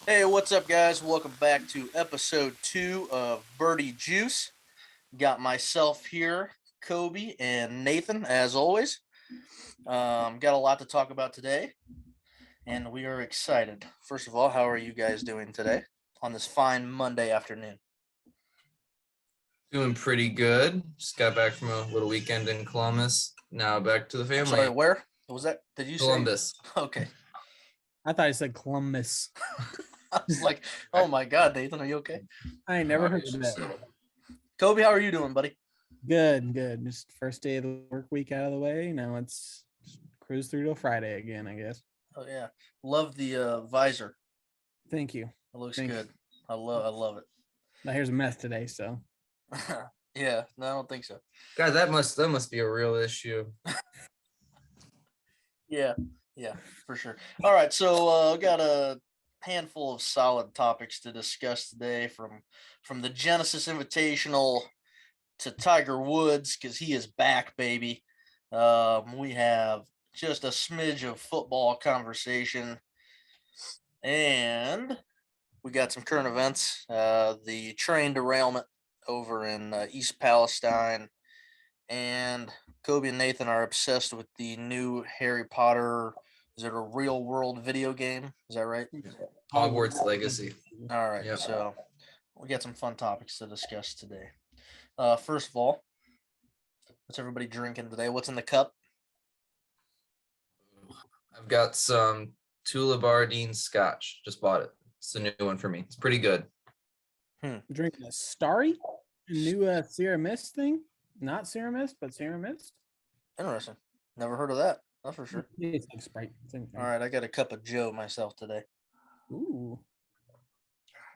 Hey, what's up, guys? Welcome back to episode 2 of Birdie Juice. Got myself here, Kobe, and Nathan, as always. Got a lot to talk about today, and we are excited. First of all, how are you guys doing today on this fine Monday afternoon? Doing pretty good. Just got back from a little weekend in Columbus. Now back to the I'm sorry, family. where was that? Did you say? Columbus. Okay. I thought I said Columbus. I was like, oh my God, Nathan, are you okay? I ain't never heard of that. Kobe, how are you doing, buddy? Good. Just first day of the work week out of the way. Now it's cruise through till Friday again, I guess. Oh yeah, love the visor. Thank you. It looks Thank good. I love it. Now here's a mess today, so Yeah, no, I don't think so. God, that must be a real issue. Yeah, for sure. All right, so got a handful of solid topics to discuss today, from the Genesis Invitational to Tiger Woods because he is back, baby. We have just a smidge of football conversation, and we got some current events. The train derailment over in East Palestine, and Kobe and Nathan are obsessed with the new Harry Potter. Is it a real world video game? Is that right? Hogwarts Legacy. All right. Yep. So we got some fun topics to discuss today. First of all, what's everybody drinking today? What's in the cup? I've got some Tullibardine Scotch. Just bought it. It's a new one for me. It's pretty good. drinking a Starry, a new Sierra Mist thing. Not Sierra Mist, but Sierra Mist. Interesting. Never heard of that. That's for sure. It's like Sprite. Same thing. All right, I got a cup of Joe myself today, Ooh.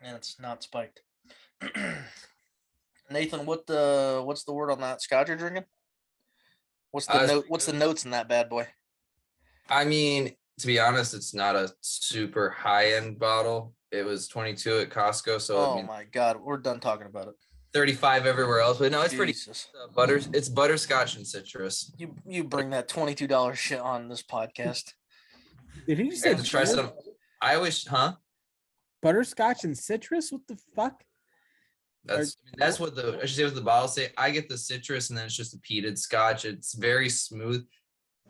and it's not spiked. Nathan, what's the word on that Scotch you're drinking? What's the note? What's the notes in that bad boy? I mean, to be honest, it's not a super high-end bottle. It was 22 at Costco, so Oh my God, we're done talking about it. 35 everywhere else. But no, it's Jesus. pretty it's butterscotch and citrus. You bring that $22 shit on this podcast. Did he I say had to try some. I wish, huh? butterscotch and citrus? What the fuck? That's what I should say what the bottle say. I get the citrus and then it's just a peated scotch. It's very smooth.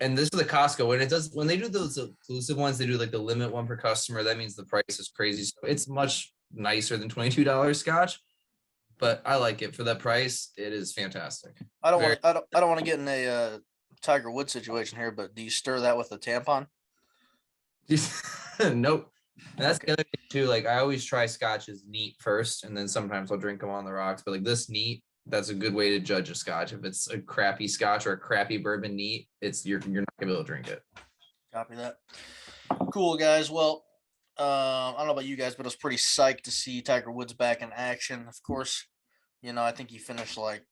And this is the Costco. When they do those exclusive ones, they do like the limit one per customer. That means the price is crazy. So it's much nicer than $22 scotch. But I like it for that price. It is fantastic. I don't want to get in a Tiger Woods situation here, but do you stir that with a tampon? Nope. And that's the other thing too. Like I always try scotches neat first, and then sometimes I'll drink them on the rocks. But like this neat, that's a good way to judge a scotch. If it's a crappy scotch or a crappy bourbon neat, you're not gonna be able to drink it. Copy that. Cool, guys. Well, I don't know about you guys, but I was pretty psyched to see Tiger Woods back in action. Of course, I think he finished like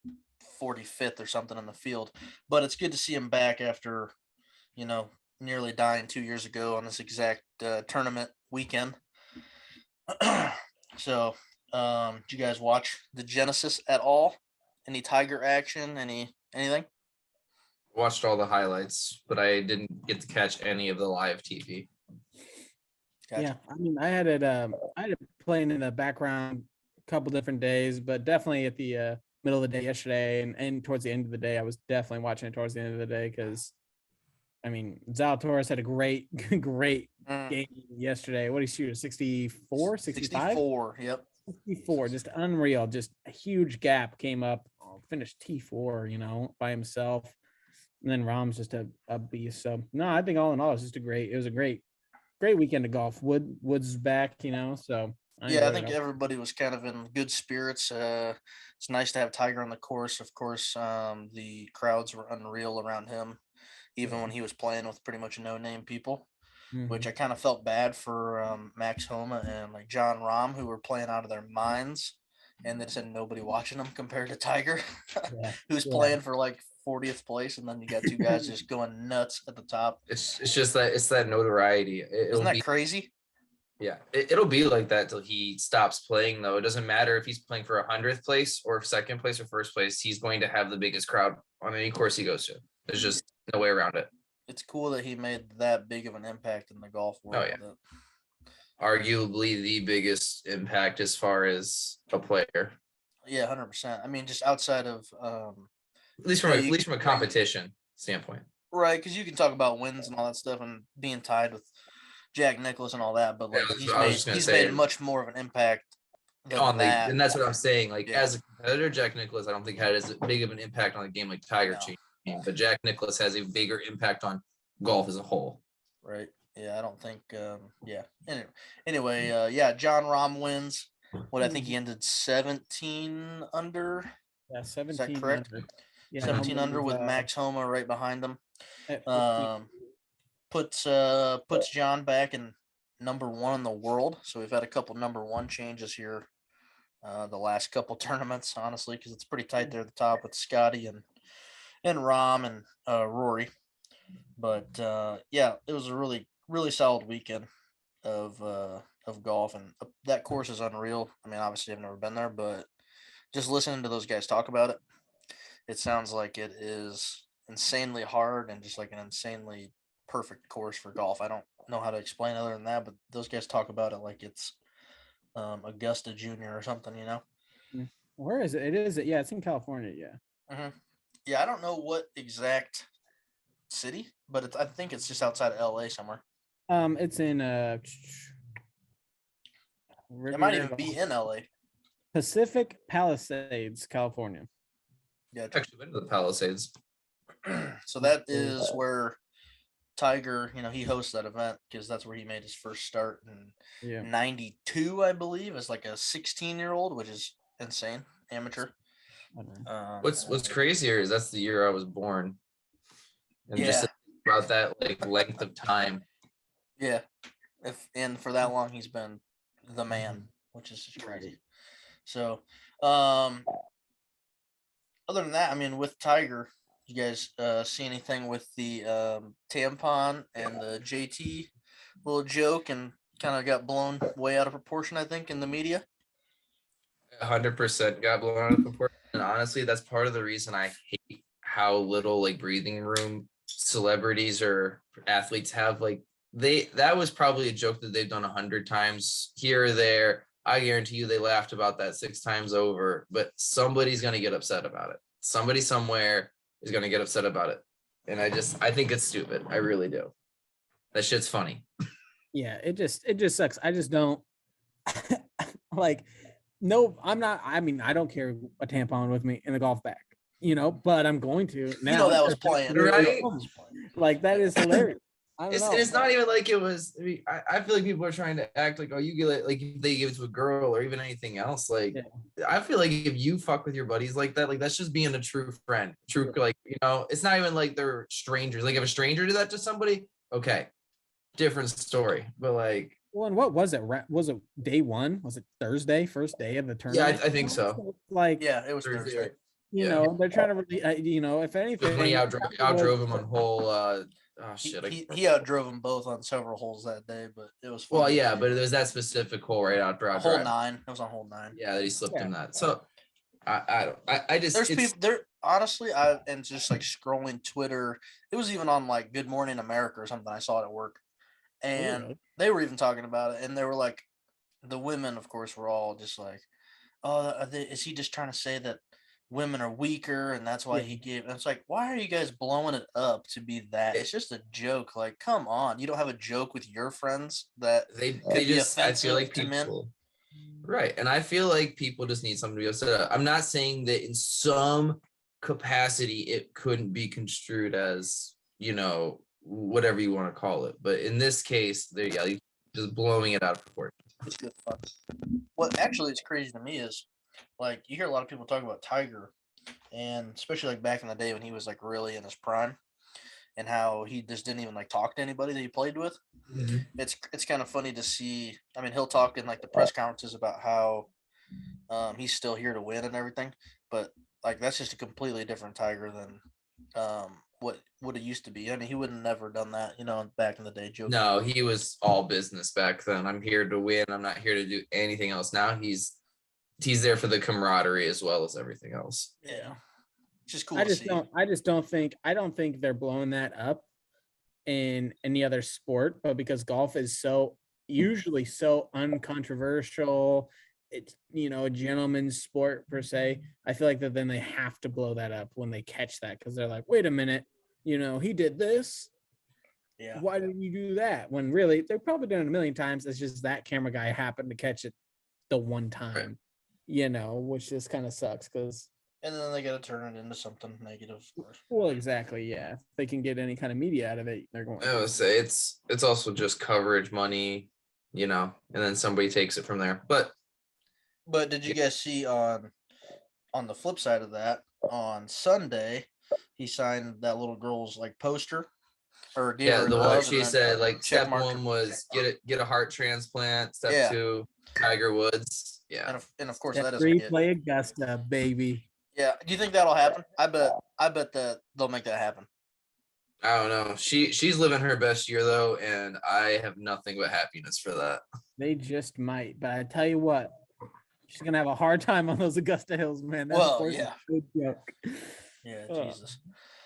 45th or something in the field, but it's good to see him back after, nearly dying 2 years ago on this exact tournament weekend. So, did you guys watch the Genesis at all? Any Tiger action? Anything? Watched all the highlights, but I didn't get to catch any of the live TV. Gotcha. Yeah, I mean, I had it playing in the background a couple different days, but definitely at the middle of the day yesterday and towards the end of the day, I was definitely watching it towards the end of the day because, I mean, Zalatoris had a great game yesterday. What did he shoot? 64, 65? 64, yep. 64, just unreal. Just a huge gap came up, finished T4, by himself. And then Rahm's just a beast. So, no, I think all in all, it was a great weekend of golf. Woods is back, so I think everybody was kind of in good spirits. It's nice to have Tiger on the course. Of course, the crowds were unreal around him, even when he was playing with pretty much no-name people, which I kind of felt bad for Max Homa and like John Rahm, who were playing out of their minds, and they just had nobody watching them compared to Tiger, who's playing for like 40th place, and then you got two guys just going nuts at the top. It's just that notoriety. Isn't that crazy? Yeah, it'll be like that till he stops playing, though. It doesn't matter if he's playing for 100th place or second place or first place. He's going to have the biggest crowd on any course he goes to. There's just no way around it. It's cool that he made that big of an impact in the golf world. Oh, yeah. arguably the biggest impact as far as a player, Yeah, 100%. I mean, just outside of at least from a competition standpoint. right, because you can talk about wins and all that stuff and being tied with Jack Nicklaus and all that, but like I was just gonna he's say made much more of an impact than on that. and that's what I'm saying. Like Yeah. as a competitor, Jack Nicklaus, I don't think had as big of an impact on a game like Tiger No. King, but Jack Nicklaus has a bigger impact on golf as a whole. Right. Yeah, I don't think. Yeah. Anyway. Yeah. John Rahm wins. What I think he ended 17 under. Yeah, Is that 17 correct? under. Yeah, 17 under was, with Max Homa right behind him. at 15. Puts John back in number 1 in the world. So we've had a couple number 1 changes here. The last couple tournaments, honestly, because it's pretty tight there at the top with Scotty and Rahm and Rory. But yeah, it was a really solid weekend of golf, and that course is unreal. I mean, obviously I've never been there, but just listening to those guys talk about it, it sounds like it is insanely hard and just like an insanely perfect course for golf. I don't know how to explain other than that, but those guys talk about it like it's Augusta Junior or something, you know. Where is it? It is. Yeah, it's in California. Yeah. Mm-hmm. Yeah, I don't know what exact city, but I think it's just outside of LA somewhere. It's in It might even Riviera be Golf. in LA. Pacific Palisades, California. Yeah. I've actually been to the Palisades. So that is where Tiger, he hosts that event because that's where he made his first start in 92, I believe, as like a 16-year-old, which is insane, amateur. What's crazier is that's the year I was born. And just about that like length of time. Yeah. And for that long he's been the man, which is just crazy. So other than that, I mean, with Tiger, you guys see anything with the tampon and the JT little joke and kind of got blown way out of proportion, I think, in the media? 100% got blown out of proportion. And honestly, that's part of the reason I hate how little like breathing room celebrities or athletes have. Like that was probably a joke that they've done 100 times here or there. I guarantee you they laughed about that 6 times over, but somebody's going to get upset about it. Somebody somewhere is going to get upset about it. And I think it's stupid. I really do. That shit's funny. Yeah, it just sucks. I just don't like, no, I'm not. I mean, I don't carry a tampon with me in the golf bag, but I'm going to now. That was playing, right? Like, that is hilarious. It's not even like it was. I mean, I feel like people are trying to act like, oh, you get it, like if they give it to a girl or even anything else. Like, I feel like if you fuck with your buddies like that, like that's just being a true friend. True, like, it's not even like they're strangers. Like if a stranger did that to somebody, okay, different story. But like, well, and what was it? Was it day 1? Was it Thursday, first day of the tournament? Yeah, I think so. Like, yeah, it was Thursday. They're trying to really, if anything, when he outdrove him on hole. Oh shit! He outdrove them both on several holes that day, but it was fun. Well, yeah, but it was that specific hole right after hole 9. It was on hole 9. Yeah, that he slipped him that. So I just there's people there. Honestly, and just like scrolling Twitter, it was even on like Good Morning America or something. I saw it at work, and they were even talking about it, and they were like, the women, of course, were all just like, "Oh, is he just trying to say that women are weaker and that's why he gave?" And it's like, why are you guys blowing it up to be that? It's just a joke. Like, come on, you don't have a joke with your friends that they just, I feel like people, right? And I feel like people just need something to be upset about. I'm not saying that in some capacity it couldn't be construed as, whatever you want to call it, but in this case, there you go, just blowing it out of proportion. It's good fun. What actually is crazy to me is, like, you hear a lot of people talk about Tiger, and especially like back in the day when he was like really in his prime, and how he just didn't even like talk to anybody that he played with. Mm-hmm. It's kind of funny to see. I mean, he'll talk in like the press conferences about how he's still here to win and everything, but like that's just a completely different Tiger than what it used to be. I mean, he would have never done that, back in the day. Joking. No, he was all business back then. I'm here to win. I'm not here to do anything else. Now he's there for the camaraderie as well as everything else. Yeah. Just cool. I don't think they're blowing that up in any other sport, but because golf is so usually so uncontroversial. It's, a gentleman's sport per se. I feel like that then they have to blow that up when they catch that because they're like, wait a minute, he did this. Yeah. Why did we do that? When really they've probably done it a million times. It's just that camera guy happened to catch it the one time, which just kind of sucks because. And then they got to turn it into something negative. Of course. Well, exactly. Yeah. If they can get any kind of media out of it, they're going. I would say it's also just coverage money, and then somebody takes it from there. But did you guys see on the flip side of that, on Sunday, he signed that little girl's like poster, or gave her a the one glove she and then said like check step mark one her. was get a heart transplant. Step Yeah. 2, Tiger Woods. Yeah. And of course Step that doesn't 3, get. play Augusta, baby. Yeah. Do you think that'll happen? I bet that they'll make that happen. I don't know. She's living her best year though, and I have nothing but happiness for that. They just might, but I tell you what, she's gonna have a hard time on those Augusta Hills, man. That Well, course is yeah. a good joke. Yeah, Jesus.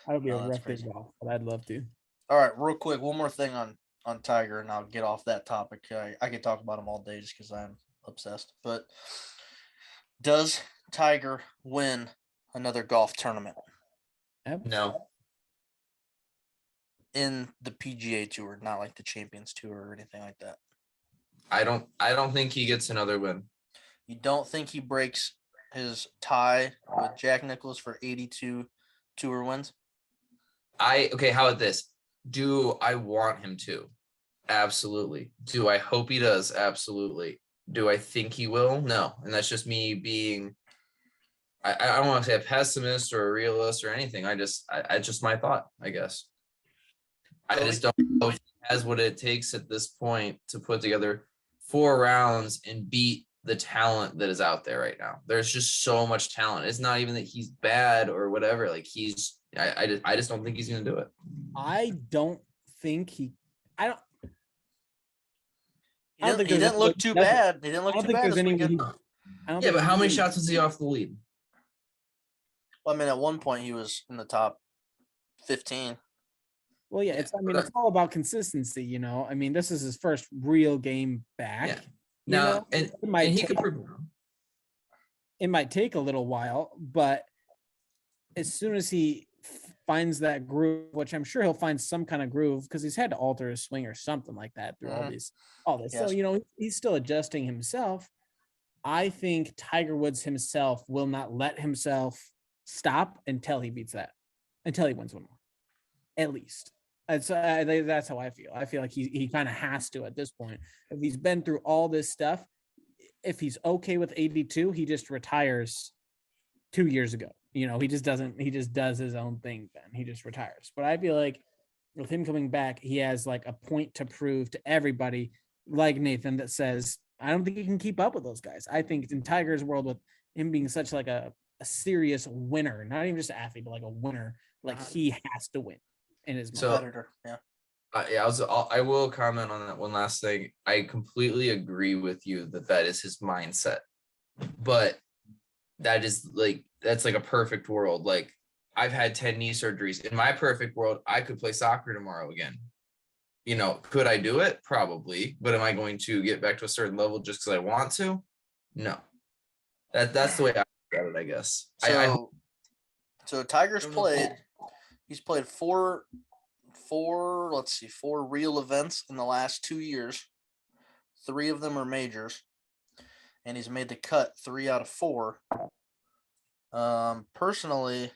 That would be No, a that's rough day crazy. golf, but I'd love to. All right, real quick, one more thing on Tiger, and I'll get off that topic. I could talk about him all day just because I'm obsessed. But does Tiger win another golf tournament No. in the PGA Tour, not like the Champions Tour or anything like that? I don't think he gets another win. You don't think he breaks his tie with Jack Nicklaus for 82 tour wins? Okay, how about this? Do I want him to? Absolutely. Do I hope he does? Absolutely. Do I think he will? No. And that's just me being I don't want to say a pessimist or a realist or anything. I just my thought, I guess. I just don't know if he has what it takes at this point to put together 4 rounds and beat the talent that is out there right now. There's just so much talent. It's not even that he's bad or whatever. Like I just don't think he's gonna do it. I don't think he. I don't. He didn't look too bad. He didn't look too bad this weekend. Yeah, but how many shots was he off the lead? Well, I mean, at one point he was in the top 15. Well, yeah, it's all about consistency, I mean, this is his first real game back. Yeah. Now, and he could prove it might take a little while, but as soon as he finds that groove, which I'm sure he'll find some kind of groove because he's had to alter his swing or something like that through all this. Yes. So, he's still adjusting himself. I think Tiger Woods himself will not let himself stop until he beats that, until he wins one more, at least. That's how I feel. I feel like he kind of has to at this point. If he's been through all this stuff, if he's okay with 82, he just retires 2 years ago. He just does his own thing then. He just retires. But I feel like with him coming back, he has like a point to prove to everybody like Nathan that says, I don't think he can keep up with those guys. I think in Tiger's world, with him being such like a serious winner, not even just an athlete, but like a winner, like he has to win in his competitor. Yeah. I will comment on that one last thing. I completely agree with you that is his mindset, but that's like a perfect world. Like I've had 10 knee surgeries. In my perfect world, I could play soccer tomorrow again. Could I do it? Probably. But am I going to get back to a certain level just because I want to? No. That's the way I look at it, I guess. So Tiger's played. He's played four real events in the last 2 years. 3 of them are majors, and he's made the cut 3 out of 4. Personally,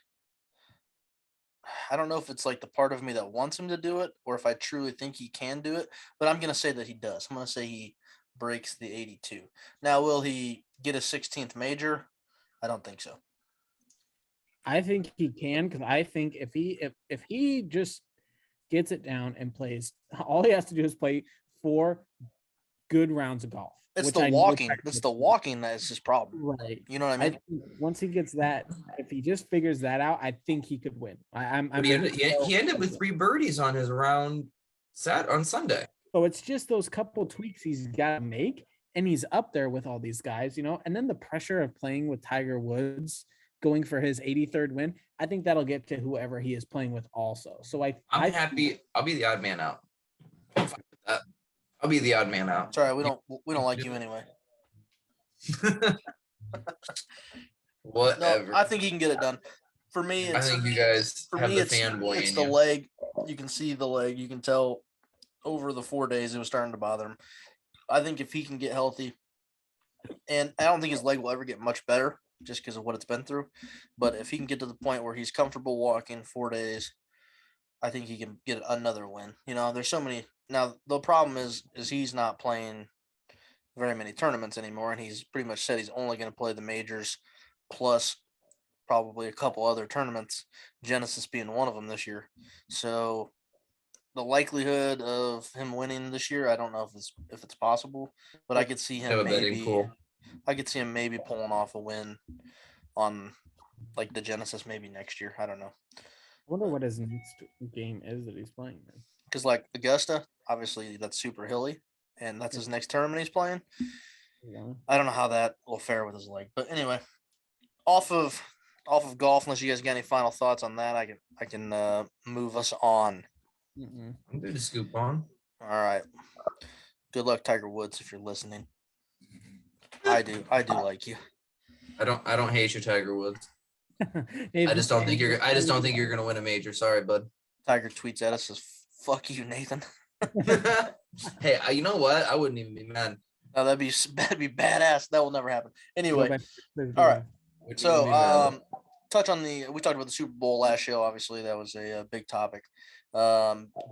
I don't know if it's like the part of me that wants him to do it or if I truly think he can do it, but I'm going to say that he does. I'm going to say he breaks the 82. Now, will he get a 16th major? I don't think so. I think he can, because I think if he just gets it down and plays, all he has to do is play 4 good rounds of golf. It's the walking. It's the walking that is his problem. Right. You know what I mean? Once he gets that, if he just figures that out, I think he could win. He ended with 3 birdies on his round set on Sunday. So it's just those couple tweaks he's got to make, and he's up there with all these guys, and then the pressure of playing with Tiger Woods going for his 83rd win, I think that'll get to whoever he is playing with also. So I'm happy. I'll be the odd man out. I'll be the odd man out. Sorry, we don't like you anyway. Whatever. No, I think he can get it done. For me, I think you guys for have me the it's fanboy it's in the you. leg. You can see the leg. You can tell over the 4 days it was starting to bother him. I think if he can get healthy, and I don't think his leg will ever get much better just because of what it's been through. But if he can get to the point where he's comfortable walking 4 days, I think he can get another win. There's so many. Now the problem is he's not playing very many tournaments anymore, and he's pretty much said he's only going to play the majors, plus probably a couple other tournaments. Genesis being one of them this year. So the likelihood of him winning this year, I don't know if it's possible, but I could see Have him a betting maybe. pool. I could see him maybe pulling off a win on like the Genesis maybe next year. I don't know. I wonder what his next game is that he's playing. Then. Because like Augusta, obviously that's super hilly, and that's his next tournament he's playing. Yeah. I don't know how that will fare with his leg, but anyway, off of golf. Unless you guys got any final thoughts on that, I can move us on. Mm-mm. I'm good to scoop on. All right. Good luck, Tiger Woods, if you're listening. I do like you. I don't hate you, Tiger Woods. I just don't think you're gonna win a major. Sorry, bud. Tiger tweets at us says, "Fuck you, Nathan." Hey, you know what? I wouldn't even be mad. No, that'd be badass. That will never happen. Anyway, all All right. Wouldn't So, even be mad. touch on we talked about the Super Bowl last show. Obviously, that was a big topic.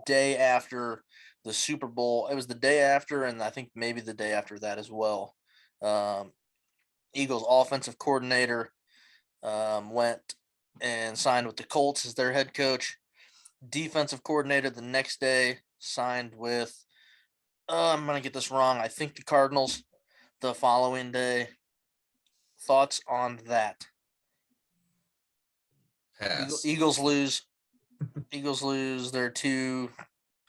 Day after the Super Bowl, it was the day after, and I think maybe the day after that as well. Eagles offensive coordinator went and signed with the Colts as their head coach. Defensive coordinator the next day signed with, I'm going to get this wrong, I think the Cardinals the following day. Thoughts on that? Pass. Eagles lose. Eagles lose their two.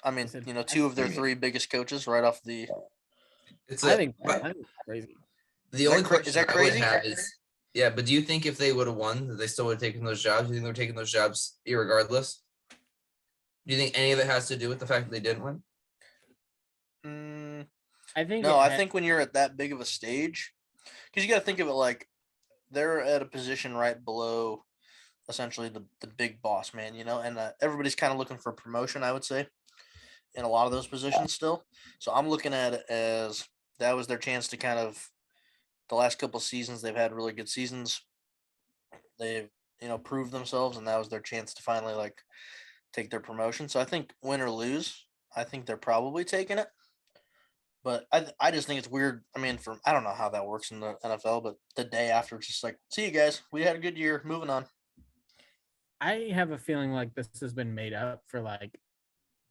I mean, two of their three biggest coaches right off the. I think that's crazy. The only question is that I would crazy? have is, yeah, but do you think if they would have won, that they still would have taken those jobs? Do you think they were taking those jobs irregardless? Do you think any of it has to do with the fact that they didn't win? I think No, I think when you're at that big of a stage, because you got to think of it like they're at a position right below essentially the big boss man, and everybody's kind of looking for promotion, I would say, in a lot of those positions still. So I'm looking at it as that was their chance to kind of, the last couple of seasons, they've had really good seasons. They've, proved themselves, and that was their chance to finally like take their promotion. So I think win or lose, I think they're probably taking it. But I just think it's weird. I mean, I don't know how that works in the NFL, but the day after, it's just like, see you guys. We had a good year. Moving on. I have a feeling like this has been made up for like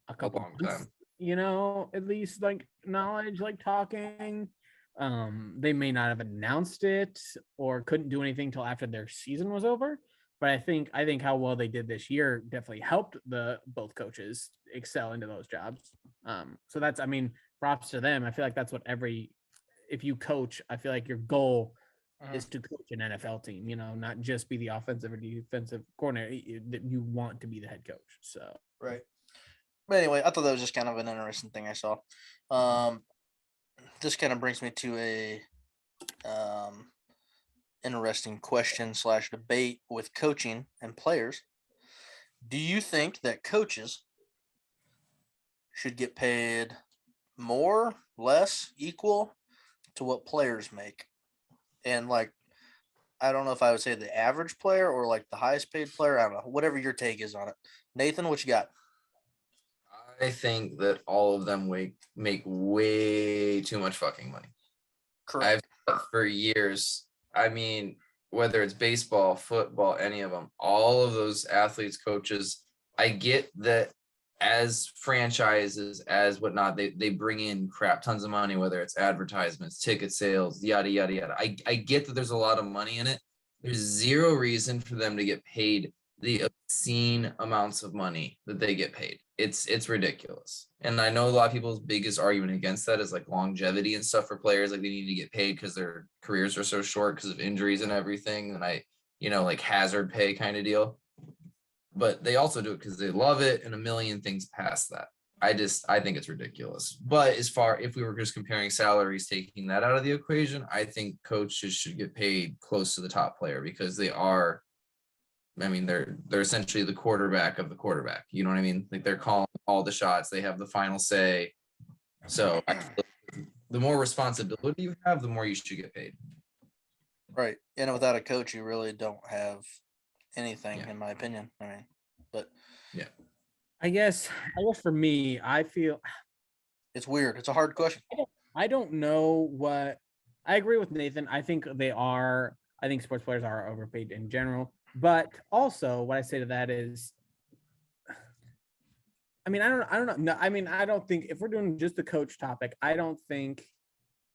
a couple long months, time. At least like knowledge, like talking. They may not have announced it or couldn't do anything till after their season was over. But I think how well they did this year definitely helped both coaches excel into those jobs. So that's, I mean, props to them. I feel like that's what if you coach, I feel like your goal is to coach an NFL team, not just be the offensive or defensive coordinator, that you want to be the head coach. So right. But anyway, I thought that was just kind of an interesting thing I saw. This kind of brings me to a interesting question / debate with coaching and players. Do you think that coaches should get paid more, less, equal to what players make? And like, I don't know if I would say the average player or like the highest paid player. I don't know. Whatever your take is on it. Nathan, what you got? I think that all of them make way too much fucking money. Correct. For years. I mean, whether it's baseball, football, any of them, all of those athletes, coaches, I get that as franchises, as whatnot, they bring in crap tons of money, whether it's advertisements, ticket sales, yada, yada, yada. I get that there's a lot of money in it. There's zero reason for them to get paid the obscene amounts of money that they get paid. It's ridiculous. And I know a lot of people's biggest argument against that is like longevity and stuff for players. Like they need to get paid because their careers are so short because of injuries and everything. And like hazard pay kind of deal. But they also do it because they love it and a million things past that. I think it's ridiculous. But if we were just comparing salaries, taking that out of the equation, I think coaches should get paid close to the top player because they are. I mean, they're essentially the quarterback of the quarterback. You know what I mean? Like they're calling all the shots. They have the final say. So I feel the more responsibility you have, the more you should get paid. Right. And without a coach, you really don't have anything, Yeah. in my opinion. I mean, but yeah, I guess for me, I feel it's weird. It's a hard question. I don't know what I agree with Nathan. I think I think sports players are overpaid in general. But also what I say to that is I mean, I don't know. No, I mean, I don't think if we're doing just the coach topic, I don't think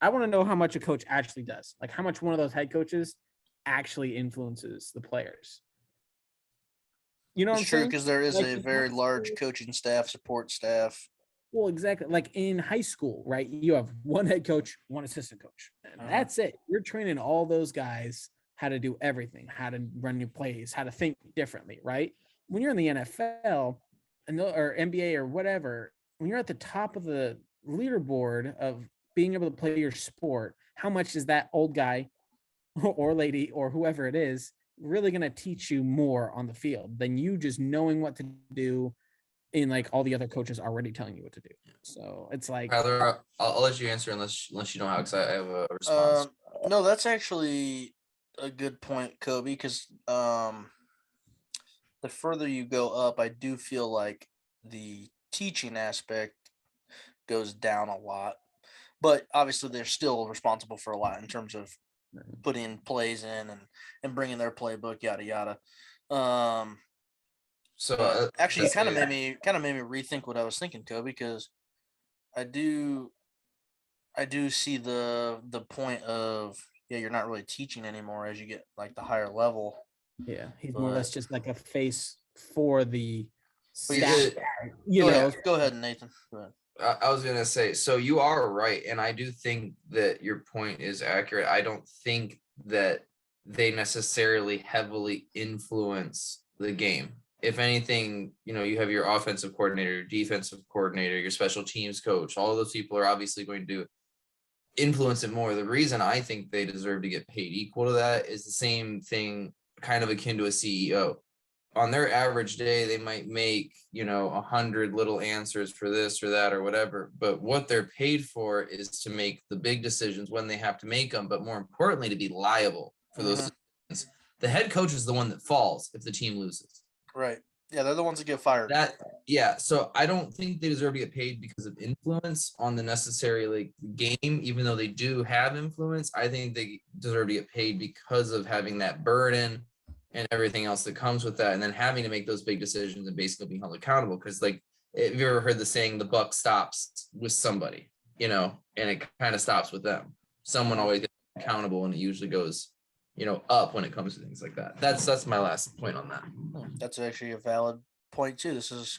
I want to know how much a coach actually does. Like how much one of those head coaches actually influences the players. You know what I'm It's true saying? because there is Like a in very high large school- coaching staff, support staff. Well, exactly. Like in high school, right? You have one head coach, one assistant coach. And that's it. You're training all those guys how to do everything, how to run new plays, how to think differently, right? When you're in the NFL or NBA or whatever, when you're at the top of the leaderboard of being able to play your sport, how much is that old guy or lady or whoever it is really going to teach you more on the field than you just knowing what to do in like all the other coaches already telling you what to do. So it's like Tyler, I'll let you answer unless you know how, because I have a response. No, that's actually a good point, Kobe, because the further you go up, I do feel like the teaching aspect goes down a lot. But obviously, they're still responsible for a lot in terms of putting plays in and bringing their playbook, yada yada. So Actually, you let's kind of say- made me rethink what I was thinking, Kobe, because I do see the point of you're not really teaching anymore as you get like the higher level. yeah, he's more or less But just like a face for the But you staff. just- You go know, ahead. Go ahead, Nathan. Go ahead. I was gonna say, so you are right, and I do think that your point is accurate. I don't think that they necessarily heavily influence the game. If anything, you have your offensive coordinator, your defensive coordinator, your special teams coach. All those people are obviously going to influence it more. The reason I think they deserve to get paid equal to that is the same thing, kind of akin to a CEO. On their average day, they might make 100 little answers for this or that or whatever, but what they're paid for is to make the big decisions when they have to make them, but more importantly, to be liable for those decisions. The head coach is the one that falls if the team loses. Right. Yeah, they're the ones that get fired. So I don't think they deserve to get paid because of influence on the necessary game, even though they do have influence. I think they deserve to get paid because of having that burden and everything else that comes with that, and then having to make those big decisions and basically being held accountable. Because have you ever heard the saying, the buck stops with somebody, and it kind of stops with them. Someone always gets accountable, and it usually goes up when it comes to things like that. That's my last point on that. That's actually a valid point too. This is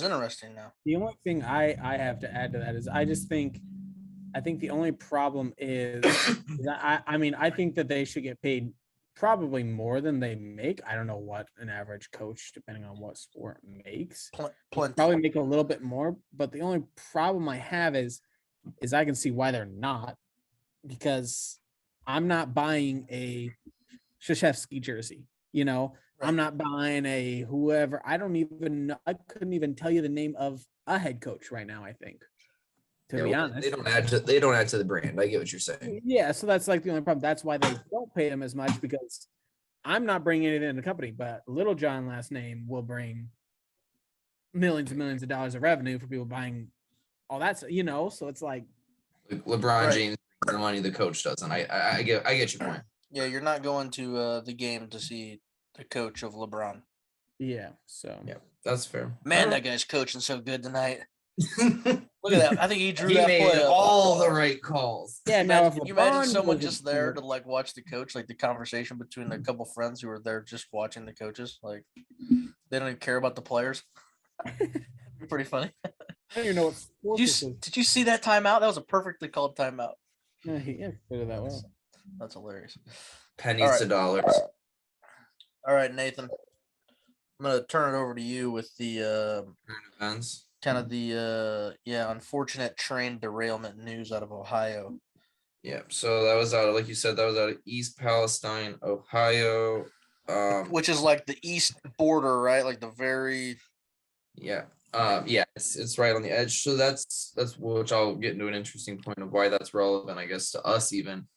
interesting now. the only thing I have to add to that is I think the only problem is that I mean, I think that they should get paid probably more than they make. I don't know what an average coach, depending on what sport, makes. Plenty. Probably make a little bit more, but the only problem I have is I can see why they're not, because I'm not buying a Krzyzewski jersey. I'm not buying a whoever. I don't even know. I couldn't even tell you the name of a head coach right now, I think, to be honest. They don't add to the brand. I get what you're saying. Yeah, so that's like the only problem. That's why they don't pay them as much, because I'm not bringing it in the company, but Little John last name will bring millions and millions of dollars of revenue for people buying all that. So it's like LeBron James, the money the coach doesn't. I get your point. Yeah, you're not going to the game to see the coach of LeBron. yeah. So Yeah, that's fair. Man, that guy's coaching so good tonight. Look at that. I think he drew He that made play up. all the right calls. yeah. You Now if imagine, you imagine LeBron someone goes just there to watch the coach, like the conversation between a couple friends who are there just watching the coaches. Like they don't even care about the players. Pretty funny. I don't even know what sport this is. Did you see that timeout? That was a perfectly called timeout. Yeah, he executed that well. That's hilarious. Pennies to dollars. All right, Nathan. I'm gonna turn it over to you with the Current events. kind of the unfortunate train derailment news out of Ohio. Yeah, so that was out of, like you said, that was out of East Palestine, Ohio. Which is like the east border, right? Like the very Yeah. Yeah, it's right on the edge. So that's which I'll get into an interesting point of why that's relevant, I guess, to us even.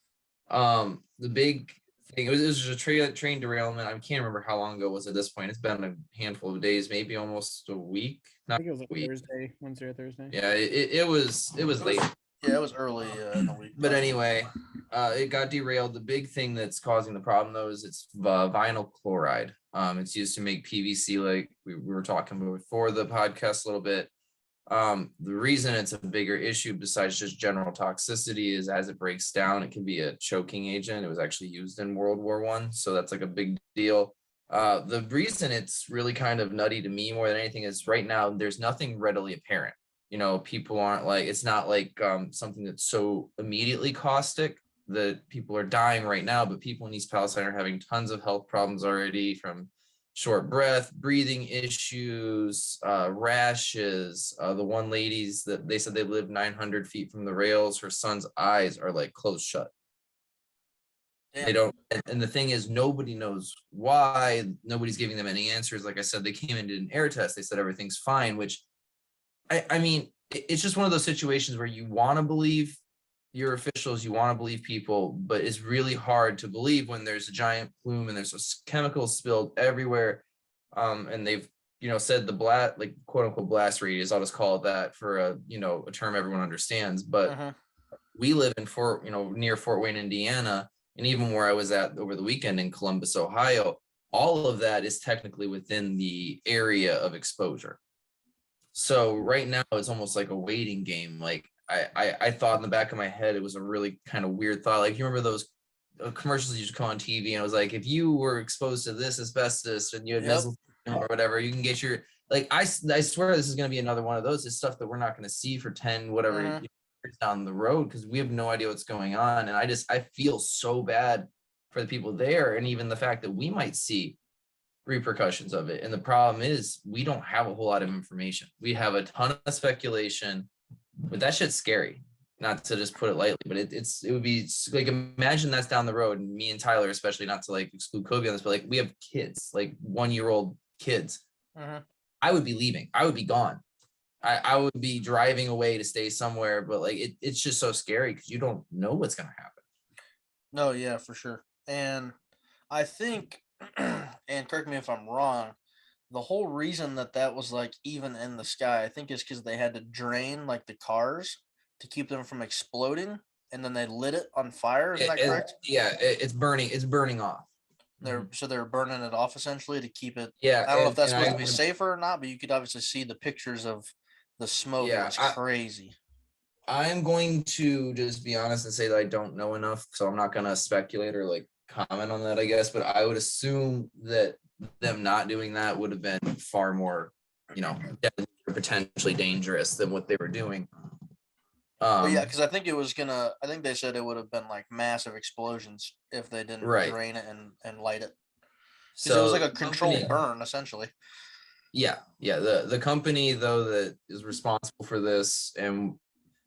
The big thing, it was just a train derailment. I can't remember how long ago it was at this point. It's been a handful of days, maybe almost a week. I Not think it was like a week. Thursday, Wednesday or Thursday. Yeah, it was late. Yeah, it was early in the week. But anyway, it got derailed. The big thing that's causing the problem though is it's vinyl chloride. It's used to make PVC, like we were talking about before the podcast a little bit. The reason it's a bigger issue besides just general toxicity is as it breaks down, it can be a choking agent. It was actually used in World War I, so that's like a big deal. The reason it's really kind of nutty to me more than anything is right now there's nothing readily apparent. People aren't like, it's not like something that's so immediately caustic that people are dying right now, but people in East Palestine are having tons of health problems already, from short breath, breathing issues, rashes. The one lady's that they said they lived 900 feet from the rails, her son's eyes are like closed shut. Damn. They don't, and the thing is, nobody knows why. Nobody's giving them any answers. Like I said, they came and did an air test. They said everything's fine, which I mean, it's just one of those situations where you want to believe your officials, you want to believe people, but it's really hard to believe when there's a giant plume and there's chemicals spilled everywhere. And they've, said the blast, like quote unquote blast radius, I'll just call it that for a term everyone understands. But we live in near Fort Wayne, Indiana, and even where I was at over the weekend in Columbus, Ohio, all of that is technically within the area of exposure. So right now it's almost like a waiting game. Like I thought in the back of my head, it was a really kind of weird thought. Like, you remember those commercials that used to come on TV, and it was like, if you were exposed to this asbestos and you had mesothelioma or whatever, you can get your, like, I swear this is going to be another one of those. It's stuff that we're not going to see for 10, whatever years down the road, because we have no idea what's going on. And I feel so bad for the people there. And even the fact that we might see repercussions of it. And the problem is we don't have a whole lot of information. We have a ton of speculation, but that shit's scary. Not to just put it lightly, but it would be like, imagine that's down the road, and me and Tyler, especially, not to like exclude Kobe on this, but like, we have kids, like 1-year-old kids. I would be leaving. I would be gone. I would be driving away to stay somewhere, but like it's just so scary because you don't know what's gonna happen. No, yeah, for sure. And I think, and correct me if I'm wrong, the whole reason that was like even in the sky, I think, is because they had to drain like the cars to keep them from exploding, and then they lit it on fire. Is that correct? Yeah, it's burning. It's burning off. They're burning it off essentially to keep it. Yeah, I don't know if that's supposed to be safer or not, but you could obviously see the pictures of the smoke. Yeah, it was crazy. I'm going to just be honest and say that I don't know enough, so I'm not going to speculate or like comment on that, I guess. But I would assume that them not doing that would have been far more, deadly or potentially dangerous than what they were doing. Well, yeah, because I think they said it would have been like massive explosions if they didn't drain it and light it. Because it was like a controlled burn, essentially. Yeah. The company, though, that is responsible for this, and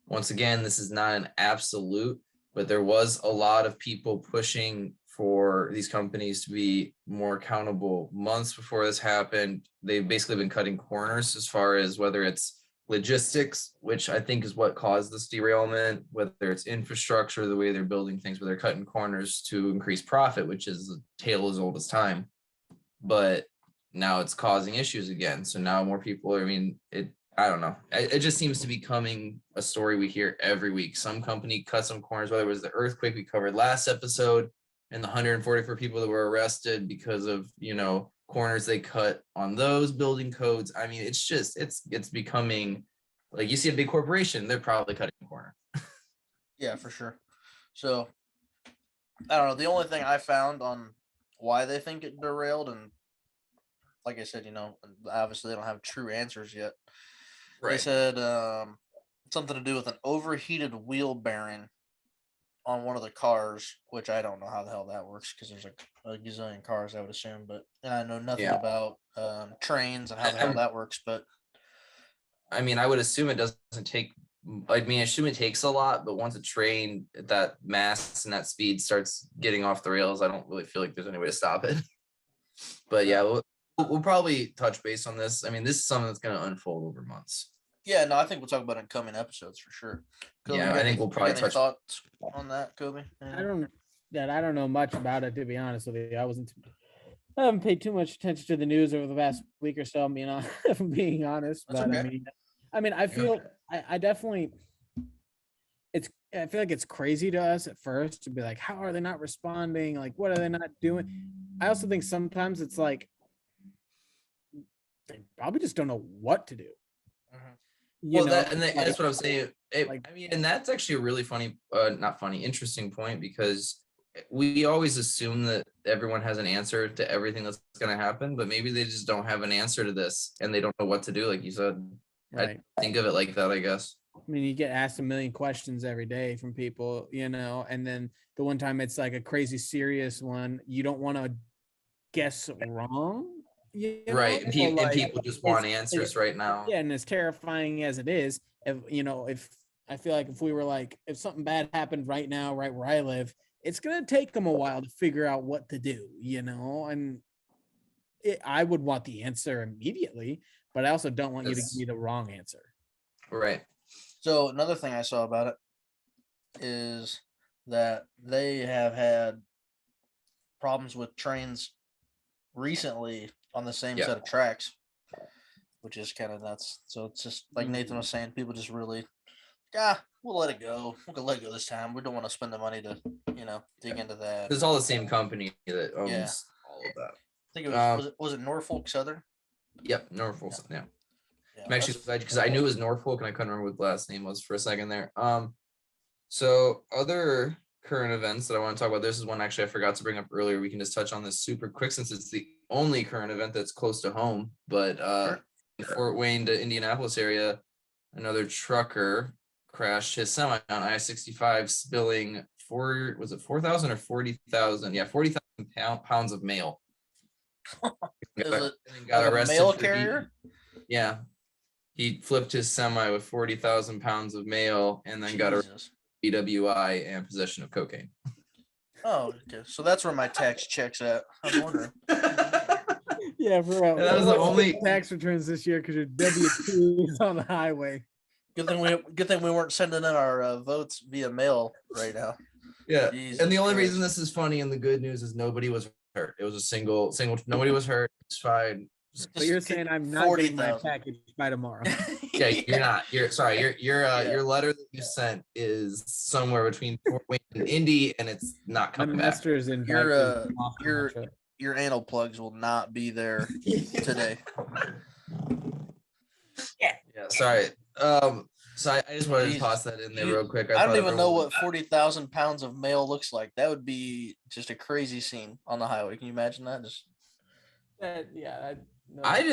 once again, this is not an absolute, but there was a lot of people pushing for these companies to be more accountable months before this happened. They've basically been cutting corners as far as whether it's logistics, which I think is what caused this derailment, whether it's infrastructure, the way they're building things, where they're cutting corners to increase profit, which is a tale as old as time. But now it's causing issues again. So now more people, I don't know. It just seems to be becoming a story we hear every week. Some company cut some corners, whether it was the earthquake we covered last episode and the 144 people that were arrested because of, corners they cut on those building codes. I mean, it's just, it's becoming like, you see a big corporation, they're probably cutting a corner. Yeah, for sure. So I don't know. The only thing I found on why they think it derailed, and like I said, obviously they don't have true answers yet. Right. They said something to do with an overheated wheel bearing on one of the cars, which I don't know how the hell that works because there's like a gazillion cars, I would assume, but I know nothing about trains and how the hell that works. But I mean, I would assume it doesn't take. I mean, I assume it takes a lot, but once a train at that mass and that speed starts getting off the rails, I don't really feel like there's any way to stop it. But yeah, we'll probably touch base on this. I mean, this is something that's going to unfold over months. Yeah, no, I think we'll talk about it in coming episodes for sure. Kobe, Yeah, I think we'll probably touch. Thoughts on that, Kobe? I don't know much about it, to be honest with you. I haven't paid too much attention to the news over the past week or so. If I'm being honest, That's but okay. I feel I definitely. I feel like it's crazy to us at first to be like, how are they not responding? Like, what are they not doing? I also think sometimes it's like they probably just don't know what to do. Well, that's what I'm saying. I mean, and that's actually a really funny, not funny, interesting point, because we always assume that everyone has an answer to everything that's going to happen, but maybe they just don't have an answer to this and they don't know what to do. Like you said, right. I think of it like that, I guess. I mean, you get asked a million questions every day from people, and then the one time it's like a crazy serious one, you don't want to guess wrong. Right. And people just want answers right now. Yeah. And as terrifying as it is, if I feel like if something bad happened right now, right where I live, it's going to take them a while to figure out what to do, and I would want the answer immediately, but I also don't want you to give me the wrong answer. Right. So another thing I saw about it is that they have had problems with trains recently on the same set of tracks, which is kind of nuts. So it's just like Nathan was saying, people just really, we'll let it go. We'll let it go this time. We don't want to spend the money to, dig into that. It's all the same company that owns all of that. I think it was it Norfolk Southern? Yep, Norfolk. Yeah. I'm actually glad because I knew it was Norfolk and I couldn't remember what the last name was for a second there. So other current events that I want to talk about. This is one actually I forgot to bring up earlier. We can just touch on this super quick since it's the only current event that's close to home. But in Fort Wayne to Indianapolis area, another trucker crashed his semi on I-65, spilling 4,000 or 40,000? Yeah, 40,000 pounds of mail. Got arrested. Mail carrier? Yeah. He flipped his semi with 40,000 pounds of mail and then got a DWI and possession of cocaine. Oh, okay. So that's where my tax check's at. I was wondering. Yeah, for real. That was the only tax returns this year because your W-2 is on the highway. Good thing we weren't sending in our votes via mail right now. Yeah, Jesus and the only reason this is funny and the good news is nobody was hurt. It was a single. Nobody was hurt. It's fine. But you're saying I'm not getting my package by tomorrow. Yeah, you're not. You're sorry. Your letter that you sent is somewhere between Fort Wayne and Indy, and it's not coming back. Your anal plugs will not be there today. Yeah. Sorry. So I just wanted to toss that in there real quick. I don't even know what 40,000 pounds of mail looks like. That would be just a crazy scene on the highway. Can you imagine that? No. I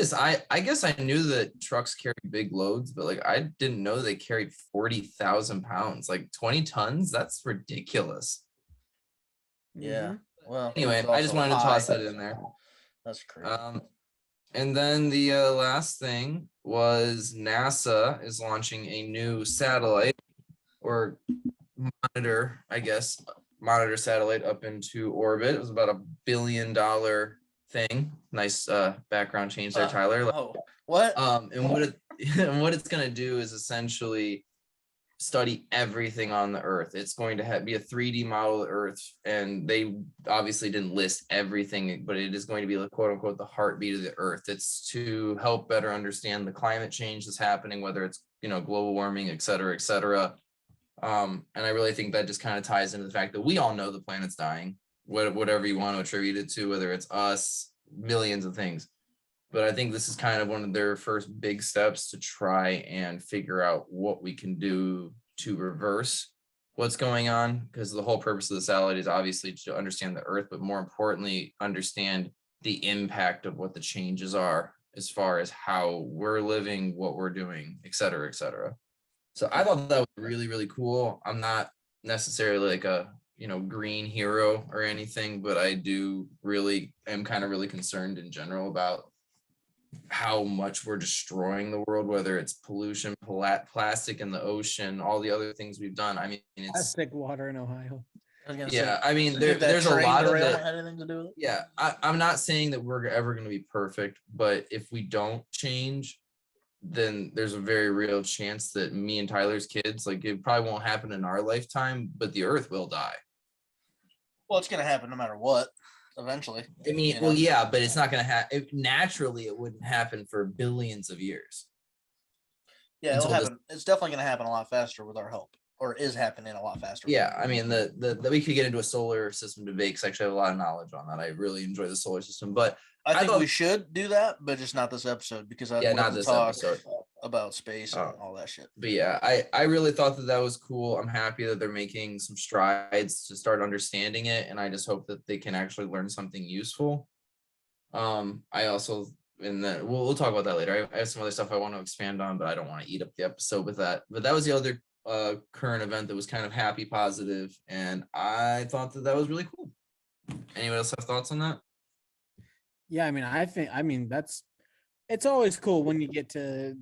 guess I knew that trucks carry big loads, but like I didn't know they carried 40,000 pounds, like 20 tons. That's ridiculous. Yeah. Well, anyway, I just wanted to toss that in there. That's crazy. And then the last thing was NASA is launching a new satellite or monitor satellite up into orbit. It was about $1 billion thing. Nice background change there, Tyler. What? And what it's going to do is essentially study everything on the Earth. It's going to be a 3D model of Earth, and they obviously didn't list everything, but it is going to be, quote unquote, the heartbeat of the Earth. It's to help better understand the climate change that's happening, whether it's global warming, et cetera, et cetera. And I really think that just kind of ties into the fact that we all know the planet's dying, whatever you want to attribute it to, whether it's us, millions of things. But I think this is kind of one of their first big steps to try and figure out what we can do to reverse what's going on, because the whole purpose of the satellite is obviously to understand the Earth, but more importantly, understand the impact of what the changes are as far as how we're living, what we're doing, et cetera, et cetera. So I thought that was really, really cool. I'm not necessarily like a green hero or anything, but I do really am kind of really concerned in general about how much we're destroying the world, whether it's pollution, plastic in the ocean, all the other things we've done. I mean, it's Plastic water in Ohio. I was gonna say, yeah. I mean, you think that there's a train lot of derailment it. had anything to do with it? Yeah, I'm not saying that we're ever going to be perfect, but if we don't change, then there's a very real chance that me and Tyler's kids, like it probably won't happen in our lifetime, but the earth will die. Well, it's gonna happen no matter what, eventually. I mean, you well, know? yeah, but it's not going to happen. Naturally, it wouldn't happen for billions of years Yeah, it'll until this. happen. It's definitely gonna happen a lot faster with our help, or is happening a lot faster. Yeah, I mean, the we could get into a solar system debate because I actually have a lot of knowledge on that. I really enjoy the solar system, but I think thought, we should do that, but just not this episode because I'd yeah, love not to this talk episode. about space and all that shit. But yeah, I really thought that was cool. I'm happy that they're making some strides to start understanding it, and I just hope that they can actually learn something useful. I also, and then we'll talk about that later. I have some other stuff I want to expand on, but I don't want to eat up the episode with that. But that was the other current event that was kind of happy, positive, and I thought that was really cool. Anyone else have thoughts on that? Yeah, I mean it's always cool when you get to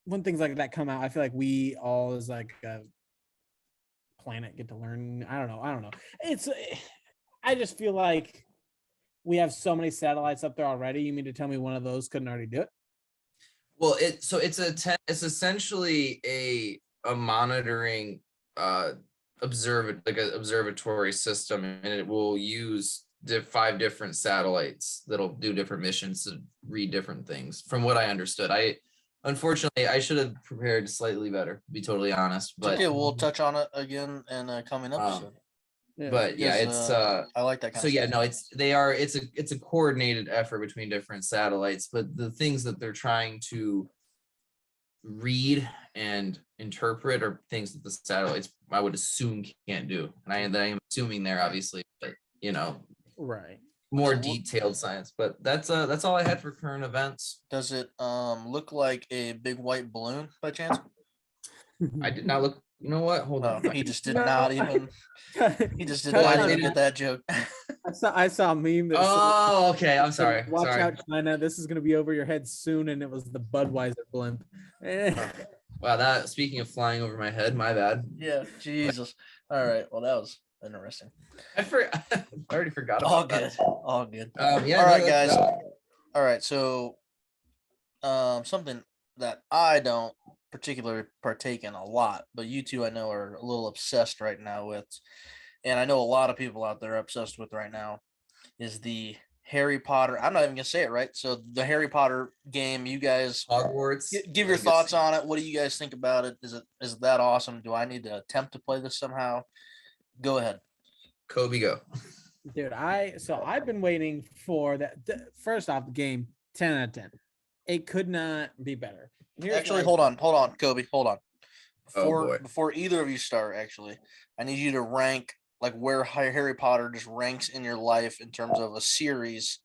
when things like that come out. I feel like we all as like a planet get to learn. I don't know. It's I just feel like we have so many satellites up there already. You mean to tell me one of those couldn't already do it? Well, it's essentially a monitoring observatory system, and it will use 5 different satellites that'll do different missions to read different things. From what I understood, unfortunately I should have prepared slightly better, to be totally honest. But okay, we'll touch on it again in a coming episode. But yeah, it's I like that kind so of yeah, stuff. no, it's a coordinated effort between different satellites, but the things that they're trying to read and interpret are things that the satellites, I would assume, can't do. And I'm assuming they're obviously, but right, more detailed science. But that's all I had for current events. Does it look like a big white balloon by chance? I did not look. You know what? Hold on. He just did not even. He just did Why not did even it- get that joke. I saw a meme that Oh, okay. I'm sorry. said, watch Sorry. out, China. This is gonna be over your head soon, and it was the Budweiser blimp. Wow, that speaking of flying over my head, my bad. Yeah, Jesus. All right. Well, that was interesting. I already forgot about All that. good. All good. Yeah, All no, right, guys. All right. So, something that I don't particularly partake in a lot, but you two I know are a little obsessed right now with, and I know a lot of people out there are obsessed with right now, is the Harry Potter. I'm not even gonna say it right. So the Harry Potter game. You guys, Hogwarts. give your thoughts on it. What do you guys think about it? Is it that awesome? Do I need to attempt to play this somehow? Go ahead. Kobe, go. Dude, I've been waiting for that. First off, the game 10 out of 10. It could not be better. Actually, hold on, Kobe, hold on. boy. Before either of you start, actually, I need you to rank like where Harry Potter just ranks in your life in terms of a series,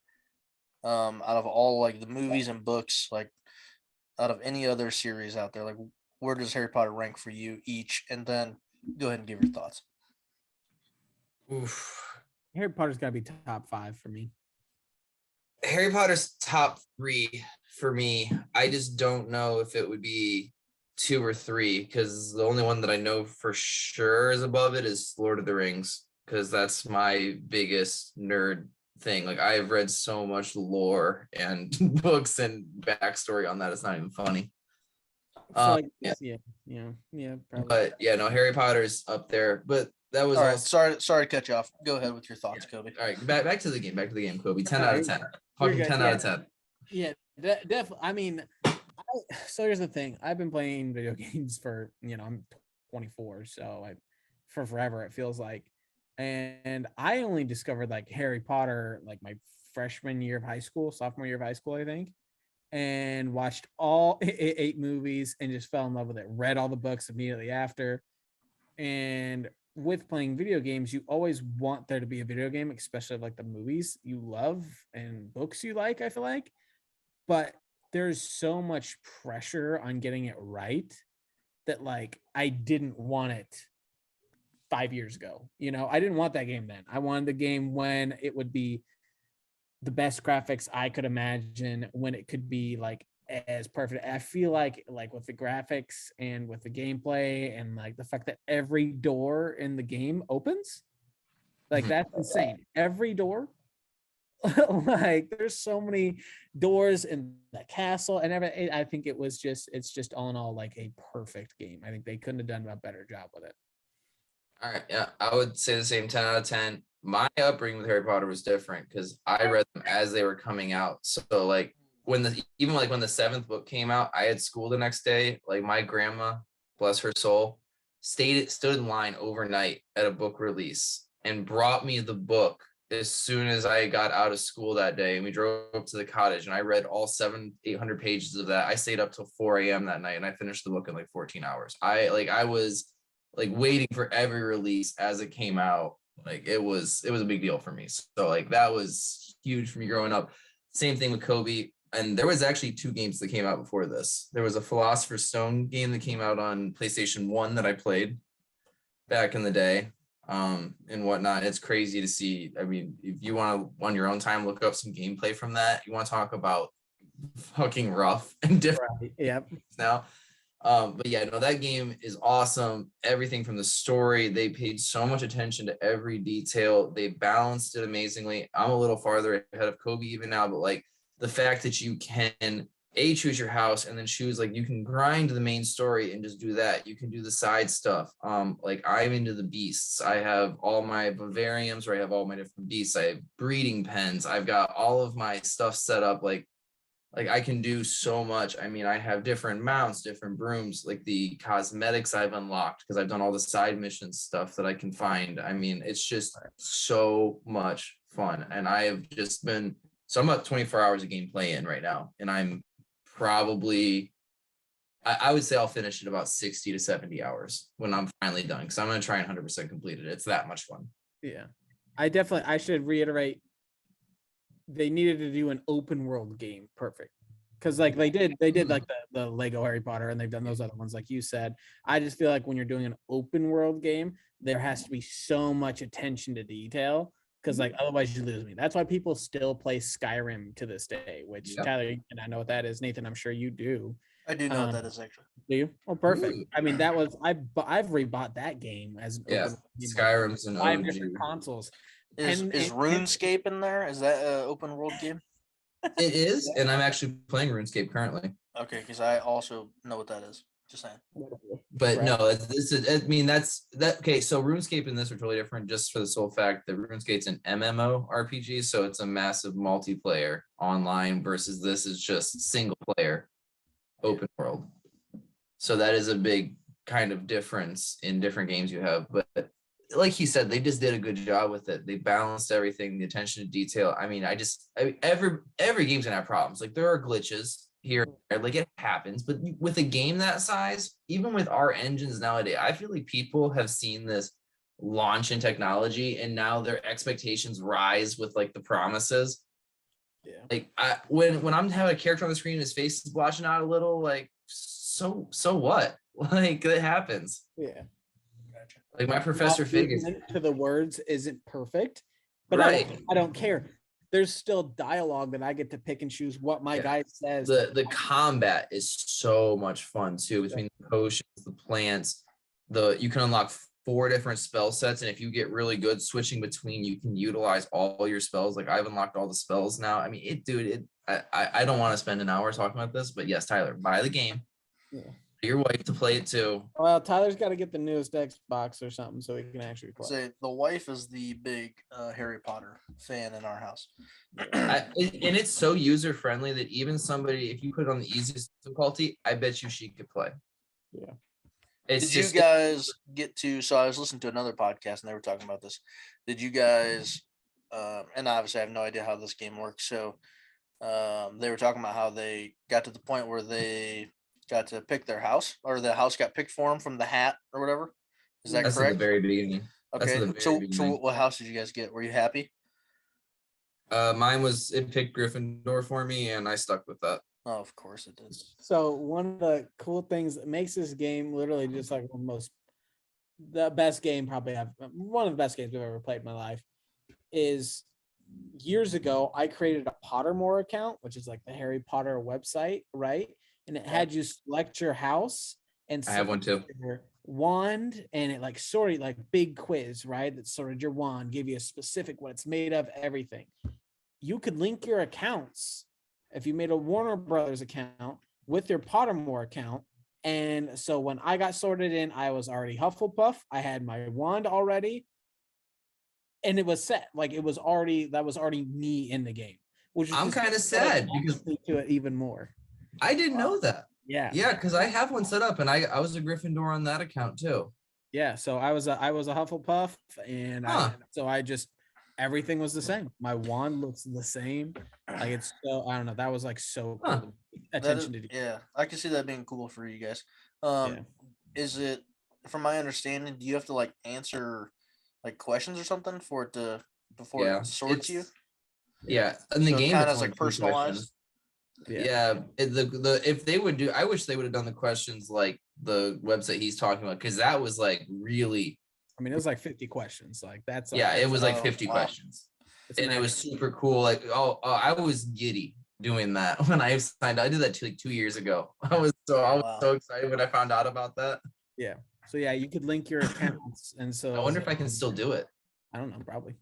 out of all like the movies and books, like out of any other series out there. Like, where does Harry Potter rank for you each? And then go ahead and give your thoughts. Oof. Harry Potter's got to be top 5 for me. Harry Potter's top 3 for me. I just don't know if it would be 2 or 3 because the only one that I know for sure is above it is Lord of the Rings because that's my biggest nerd thing. Like I've read so much lore and books and backstory on that. It's not even funny. So Yeah. Probably. But yeah, no, Harry Potter's up there. But that was All right. also Sorry to cut you off. Go ahead with your thoughts, Kobe. all right. Back to the game. Back to the game, Kobe. 10 out of 10. Fucking good. 10 out of 10. Yeah, definitely. I mean, so here's the thing. I've been playing video games for, I'm 24, so for forever it feels like. And I only discovered like Harry Potter like my freshman year of high school, sophomore year of high school, I think, and watched all 8 movies and just fell in love with it. Read all the books immediately after. And with playing video games, you always want there to be a video game, especially like the movies you love and books you like, I feel like. But there's so much pressure on getting it right that like I didn't want it 5 years ago. I didn't want that game then. I wanted the game when it would be the best graphics I could imagine when it could be like as perfect. I feel like with the graphics and with the gameplay and like the fact that every door in the game opens, like that's insane. Every door, like there's so many doors in the castle and everything. I think it's just all in all like a perfect game. I think they couldn't have done a better job with it. All right, yeah, I would say the same 10 out of 10. My upbringing with Harry Potter was different because I read them as they were coming out. So like when the seventh book came out, I had school the next day. Like my grandma, bless her soul, stood in line overnight at a book release and brought me the book as soon as I got out of school that day. And we drove up to the cottage and I read all 800 pages of that. I stayed up till 4 a.m. that night and I finished the book in like 14 hours. I was like waiting for every release as it came out. Like it was a big deal for me. So like that was huge for me growing up. Same thing with Kobe. And there was actually 2 games that came out before this. There was a Philosopher's Stone game that came out on PlayStation 1 that I played back in the day, and whatnot. It's crazy to see. I mean, if you want to on your own time look up some gameplay from that, you want to talk about fucking rough and different. Right. Yep. Now, but yeah, no, that game is awesome. Everything from the story, they paid so much attention to every detail. They balanced it amazingly. I'm a little farther ahead of Kobe even now, but like the fact that you can choose your house and then choose, like, you can grind the main story and just do that. You can do the side stuff. Like I'm into the beasts. I have all my vivariums where I have all my different beasts. I have breeding pens. I've got all of my stuff set up like I can do so much. I mean, I have different mounts, different brooms, like the cosmetics I've unlocked because I've done all the side mission stuff that I can find. I mean, it's just so much fun. And I have just been, so I'm about 24 hours of gameplay in right now. And I'm probably, I would say I'll finish it about 60 to 70 hours when I'm finally done. Cause I'm going to try and 100% complete it. It's that much fun. Yeah. I should reiterate, they needed to do an open world game perfect, because like they did like the Lego Harry Potter, and they've done those other ones like you said. I just feel like when you're doing an open world game, there has to be so much attention to detail, because like otherwise you lose me. That's why people still play Skyrim to this day, which Tyler and I know what that is. Nathan, I'm sure you do. I do know what that is actually. Do you? Oh, perfect. Ooh. I mean, that was I've rebought that game as an open game, Skyrim's an 5 OG. different consoles. Is RuneScape in there? Is that an open world game? It is, and I'm actually playing RuneScape currently. Okay, because I also know what that is. Just saying. But Right. no, this is. I mean, that's that. Okay, so RuneScape and this are totally different, just for the sole fact that RuneScape's an MMO RPG, so it's a massive multiplayer online versus this is just single player, open world. So that is a big kind of difference in different games you have, but like he said, they just did a good job with it. They balanced everything, the attention to detail. I mean, every game's gonna have problems. Like there are glitches here, like it happens. But with a game that size, even with our engines nowadays, I feel like people have seen this launch in technology, and now their expectations rise with like the promises. Yeah. Like when I'm having a character on the screen, his face is blotching out a little. Like so what? Like it happens. Yeah. Like my Professor Fig is to the words isn't perfect, but right. I don't care. There's still dialogue that I get to pick and choose what my guy says. The combat is so much fun too, between the potions, the plants, you can unlock 4 different spell sets, and if you get really good switching between, you can utilize all your spells. Like I've unlocked all the spells now. I mean, I don't want to spend an hour talking about this, but yes, Tyler, buy the game. Yeah. Your wife to play it too. Well, Tyler's got to get the newest Xbox or something so he can actually play. Say the wife is the big Harry Potter fan in our house. And it's so user friendly that even somebody, if you put it on the easiest difficulty, I bet you she could play. Yeah. Did you guys get to? So I was listening to another podcast and they were talking about this. Did you guys? And obviously I have no idea how this game works. So they were talking about how they got to the point where they got to pick their house, or the house got picked for them from the hat or whatever. Is that That's correct? At the very beginning. Okay. So what house did you guys get? Were you happy? Mine it picked Gryffindor for me, and I stuck with that. Oh, of course it did. So one of the cool things that makes this game literally just like the best game one of the best games I've ever played in my life is years ago, I created a Pottermore account, which is like the Harry Potter website, right? And it had you select your house and I have one too. your wand, and it like sorted like big quiz, right? That sorted your wand, give you a specific what it's made of, everything. You could link your accounts if you made a Warner Brothers account with your Pottermore account. And so when I got sorted in, I was already Hufflepuff. I had my wand already, and it was set. Like it was already that was already me in the game, which is I'm just kind of sad because to it even more. I didn't know that. Yeah, Yeah, because I have one set up, and I was a Gryffindor on that account too. yeah. So I was a Hufflepuff, and I just everything was the same. My wand looks the same. Like it's so I don't know. That was like so cool. Attention to detail. Yeah, I can see that being cool for you guys. Yeah. Is it, from my understanding, do you have to like answer like questions or something for it to before Yeah, it sorts you? Yeah, in the So it game kinda it's is, only like, two personalized? questions. Yeah, the if they would do, I wish they would have done the questions like the website he's talking about, because that was like really, I mean, it was like 50 questions. Like that's like yeah, it was like Oh, 50 wow. questions, it's and it was magic. super cool. Like, I was giddy doing that when I signed. I did that like 2 years ago. I was Wow. so excited when I found out about that. Yeah. So yeah, you could link your accounts, and so I wonder if I can still do it. I don't know, probably.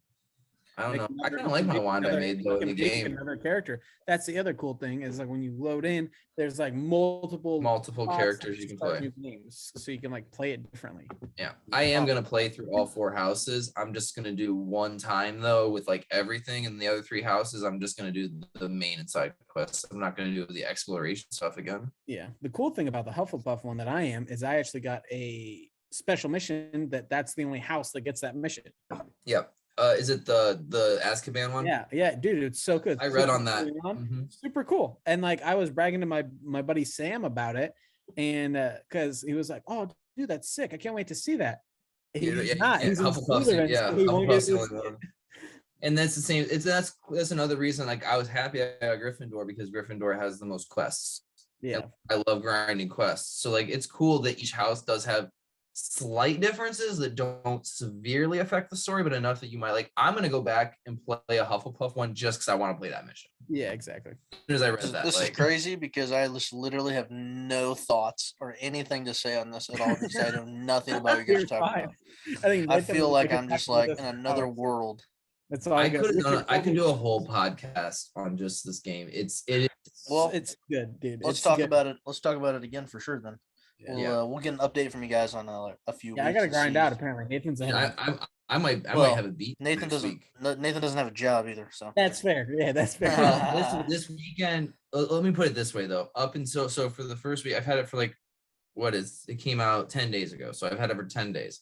I don't Make know. I another- kind of like my make wand I another- made you though in can the make game. another character. That's the other cool thing is like when you load in, there's like multiple spots characters that you can start play. new games, so you can like play it differently. Yeah, I am gonna play through all 4 houses. I'm just gonna do one time though with like everything, and the other 3 houses I'm just gonna do the main and side quests. I'm not gonna do the exploration stuff again. Yeah. The cool thing about the Hufflepuff one that I am is I actually got a special mission that's the only house that gets that mission. Yep. Is it the Azkaban one? Yeah, yeah, dude, it's so good. I read Super on that. early on, Mhm. super cool. And like I was bragging to my buddy Sam about it, and because he was like, "Oh, dude, that's sick! I can't wait to see that." Yeah, He's you not. can't. He's in Hufflepuff's, Slytherin, yeah, so he won't get Hufflepuff's the to only see it. one. And that's the same. That's another reason. Like I was happy I got Gryffindor because Gryffindor has the most quests. Yeah, And I love grinding quests. So like it's cool that each house does have slight differences that don't severely affect the story, but enough that you might like. I'm gonna go back and play a Hufflepuff one just because I want to play that mission. yeah, exactly. As soon as I read This, that, this is like, crazy because I just literally have no thoughts or anything to say on this at all because I know nothing about what you guys are You're talking fine. about. I think I Nathan feel was like like I'm just attacking like this in another hour, so world. That's all I got. could Richard I could do a told me whole podcast on just this game. It Well, it's good, dude. let's It's talk good. about it. Let's talk about it again for sure. Then Yeah. we'll get an update from you guys on a few Yeah, I weeks. gotta to grind see- out. Apparently, Nathan's ahead. of me. I might Well, have a beat Nathan next doesn't. week. Nathan doesn't have a job either. So That's fair. Yeah, that's fair. Well, this weekend, let me put it this way though. Up until so for the first week, I've had it for like it came out 10 days ago. So I've had it for 10 days.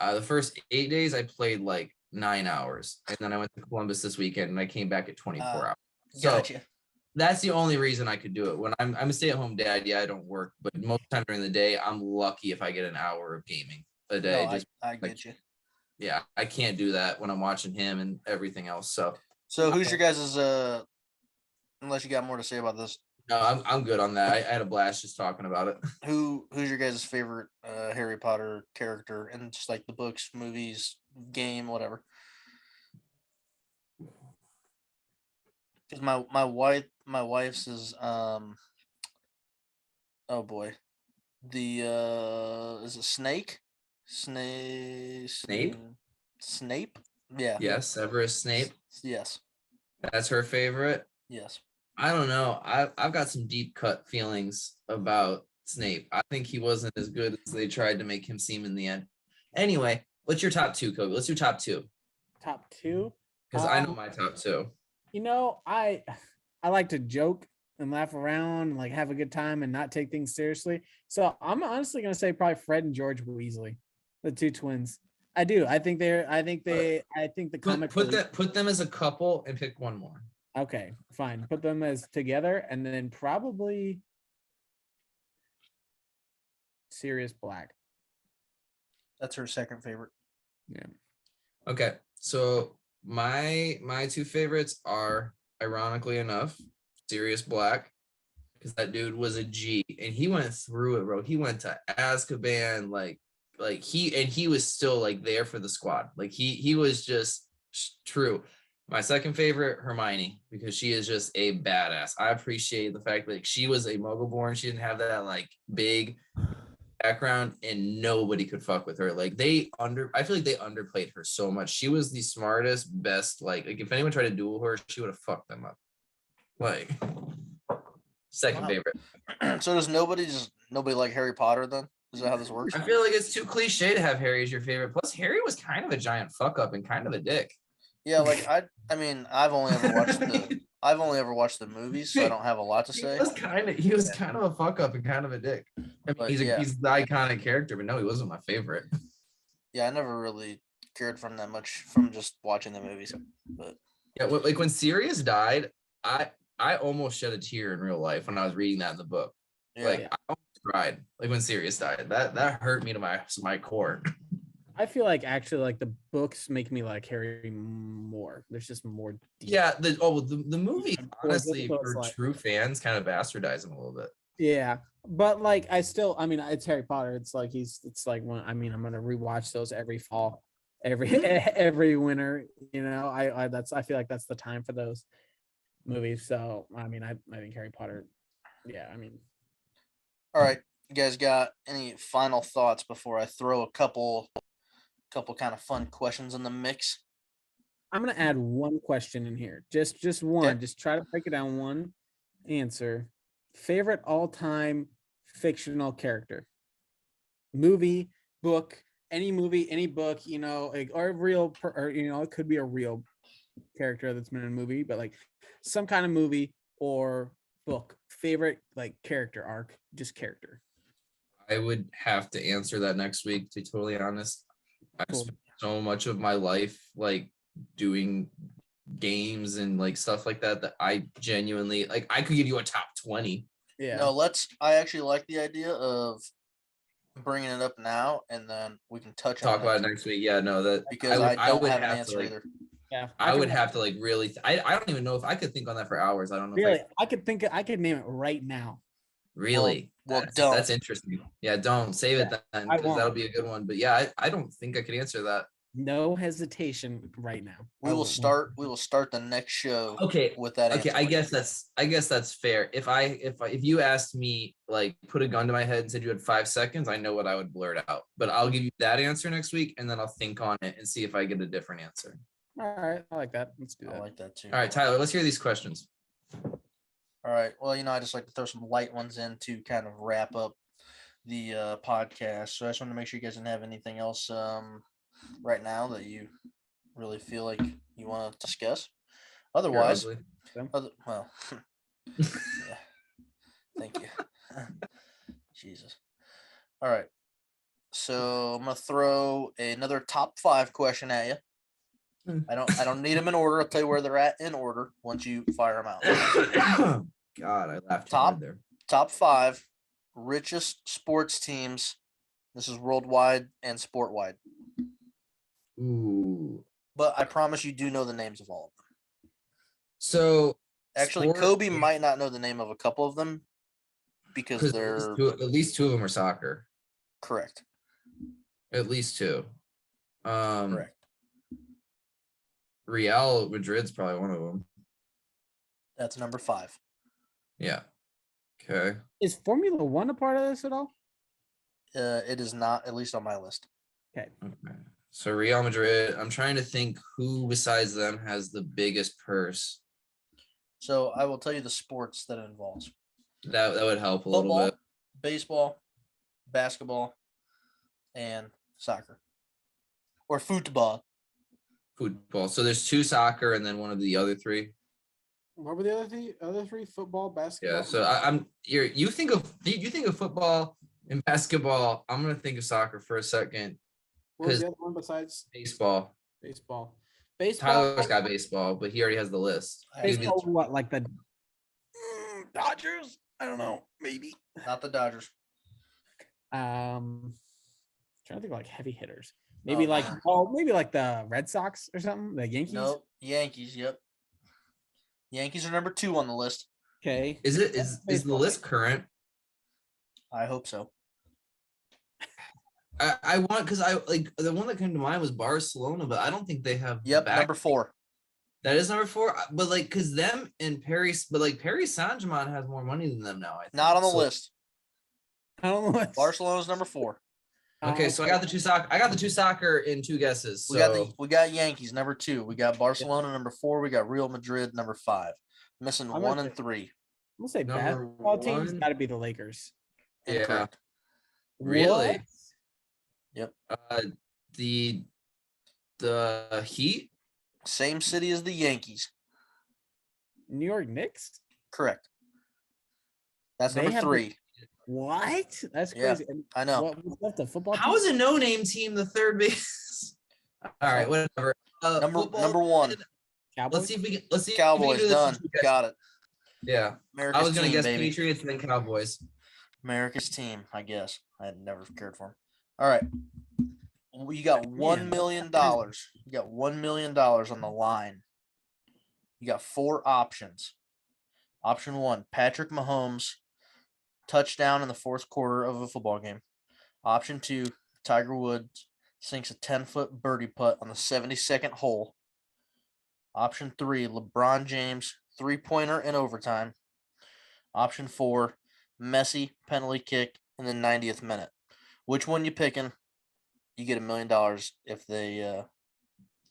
The first 8 days I played like 9 hours. And then I went to Columbus this weekend and I came back at 24 hours. So gotcha. that's the only reason I could do it. When I'm a stay-at-home dad, yeah, I don't work, but most time during the day, I'm lucky if I get an hour of gaming a day. No, Just I get you. yeah, I can't do that when I'm watching him and everything else. So So who's your guys' unless you got more to say about this, no, I'm good on that. I had a blast just talking about it. who's your guys' favorite Harry Potter character and just like the books, movies, game, whatever? Because my wife's is oh boy, the is it Snape? Snape? Yeah. Yes, Severus Snape. Yes. That's her favorite. Yes. I don't know. I've got some deep cut feelings about Snape. I think he wasn't as good as they tried to make him seem in the end. Anyway, what's your top 2, Kobe? Let's do top 2 Top 2. because I know my top 2. You know, I like to joke and laugh around, and like have a good time and not take things seriously. So I'm honestly gonna say probably Fred and George Weasley, the 2 twins. I do. I think the comic. Put them as a couple and pick one more. Okay, fine. Put them as together, and then probably Sirius Black. That's her second favorite. Yeah. Okay, so my 2 favorites are, ironically enough, Sirius Black, because that dude was a G and he went through it, bro. He went to Azkaban, like he was still like there for the squad. Like he was just true. My second favorite, Hermione, because she is just a badass. I appreciate the fact that like, she was a Muggle born. She didn't have that like big background, and nobody could fuck with her. Like I feel like they underplayed her so much. She was the smartest, best. Like if anyone tried to duel her, she would have fucked them up. Like second Wow. favorite. So does nobody like Harry Potter then? Is that how this works? I feel like it's too cliche to have Harry as your favorite. Plus, Harry was kind of a giant fuck up and kind of a dick. Yeah, like I mean, I've only ever watched the movies, so I don't have a lot to He say. was kind of a fuck up and kind of a dick. I mean, But he's yeah. the iconic character, but no, he wasn't my favorite. Yeah, I never really cared for him that much from just watching the movies. But Yeah, like when Sirius died, I almost shed a tear in real life when I was reading that in the book. yeah, Like I almost cried. Like when Sirius died, that hurt me to my core. I feel like actually like the books make me like Harry more. There's just more. Yeah, the movie honestly So it's for like- true fans kind of bastardize him a little bit. Yeah, but like I still, I mean, it's Harry Potter. It's like it's like when I'm gonna rewatch those every fall, every winter. You know, I feel like that's the time for those movies. So I mean, I think Harry Potter. Yeah, I mean, all right. You guys got any final thoughts before I throw a couple kind of fun questions in the mix? I'm gonna add one question in here. Just one. Okay. Just try to break it down. One answer. Favorite all-time fictional character. Movie, book, any movie, any book, you know, like or or you know, it could be a real character that's been in a movie, but like some kind of movie or book. Favorite like character arc, just character. I would have to answer that next week, to be totally honest. I've Cool. spent so much of my life like doing games and like stuff like that I genuinely like I could give you a top 20. Yeah. No, I actually like the idea of bringing it up now, and then we can touch Talk on about it it next week. Yeah, no, that because I don't would have an to, answer like, either. Yeah. I would have to like really I don't even know if I could think on that for hours. I don't know Really, if I could name it right now. really Well, that's, don't. that's interesting. Yeah, don't save it then I because that'll won't. be a good one. But yeah, I don't think I could answer that. No hesitation right now. We will start the next show Okay. with that Okay, answer. I guess that's fair. If you asked me like put a gun to my head and said you had 5 seconds, I know what I would blurt out. But I'll give you that answer next week, and then I'll think on it and see if I get a different answer. All right, I like that. Let's do I that. like that too. All right, Tyler, let's hear these questions. All right. Well, I just like to throw some light ones in to kind of wrap up the podcast. So I just want to make sure you guys didn't have anything else right now that you really feel like you want to discuss. You're Otherwise, ugly. well, yeah. Thank you. Jesus. All right. So I'm gonna throw another top 5 question at you. I don't need them in order. I'll tell you where they're at in order once you fire them out. God, I laughed too Top- hard there. Top 5 richest sports teams. This is worldwide and sport wide. Ooh. But I promise you do know the names of all of them. So Actually, Kobe might not know the name of a couple of them because they're at least two of them are soccer. correct. At least two. Correct. Real Madrid's probably one of them. That's number 5. Yeah. Okay. Is Formula One a part of this at all? It is not, at least on my list. Okay. Okay. So Real Madrid. I'm trying to think who besides them has the biggest purse. So I will tell you the sports that it involves: That would help a little football, bit. baseball, basketball, and soccer, or football. Football. So there's 2 soccer and then one of the other 3. What were the other three? Football, basketball. Yeah. So you think of football and basketball. I'm gonna think of soccer for a second. What was 'cause the other one besides Baseball. baseball? Baseball. Tyler's got baseball, but he already has the list. Baseball. What like the Dodgers? I don't know. Maybe not the Dodgers. trying to think of like heavy hitters. Oh, Maybe man. maybe like the Red Sox or something. The Yankees. Nope. Yankees. Yep. Yankees are number 2 on the list. Okay. Is the Baseball. list current? I hope so. I want because I like the one that came to mind was Barcelona, but I don't think they have. Yep. back. Number 4. That is number 4, but like, cause them and Paris, but like Paris Saint-Germain has more money than them now. I think. Not on the So- list. I don't know. Barcelona's number 4. Okay, so I got the two soccer in 2 guesses. So We got Yankees number 2. We got Barcelona number 4. We got Real Madrid number 5. Missing I'm 1 gonna and 3. I'm gonna say Number basketball team's 1. got to be the Lakers. Yeah. Incorrect. Really? What? Yep. The Heat. Same city as the Yankees. New York Knicks? Correct. That's They number have the- 3. What? That's Yeah, crazy. And I know. what was left? The football How team? is a no-name team the third base? All right, whatever. Football, Number 1. Cowboys? Let's see if we can. Let's see. if we can Cowboys do this in done. 2 guesses. Got it. Yeah, America's I was gonna team, guess baby. Patriots and then Cowboys. America's team, I guess. I had never cared for him. All right. You got $1 million. You got $1 million on the line. You got 4 options. Option 1, Patrick Mahomes, touchdown in the 4th quarter of a football game. Option 2, Tiger Woods sinks a 10-foot birdie putt on the 72nd hole. Option 3, LeBron James, 3-pointer in overtime. Option 4, Messi penalty kick in the 90th minute. Which one you picking? You get $1 million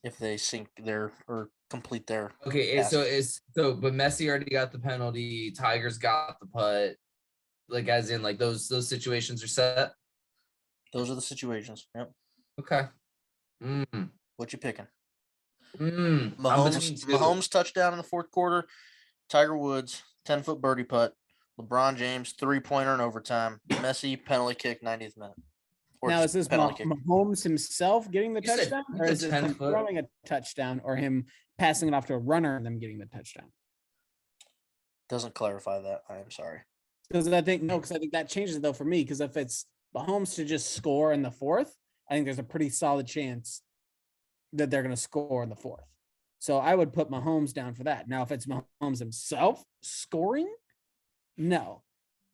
if they sink their or complete their. Okay, but Messi already got the penalty. Tiger's got the putt. Like as in like those situations are set. Those are the situations. Yep. Okay. What you picking? I'm between 2. Mahomes touchdown in the 4th quarter. Tiger Woods 10-foot birdie putt. LeBron James 3-pointer in overtime. Messi penalty kick 90th minute. Or Now, just is this penalty kick. Mahomes himself getting the You said- touchdown, you or said is this 10 him foot. throwing a touchdown, or him passing it off to a runner and them getting the touchdown? Doesn't clarify that. I am sorry. Because I think that changes it though for me. Because if it's Mahomes to just score in the 4th, I think there's a pretty solid chance that they're going to score in the 4th. So I would put Mahomes down for that. Now, if it's Mahomes himself scoring, no,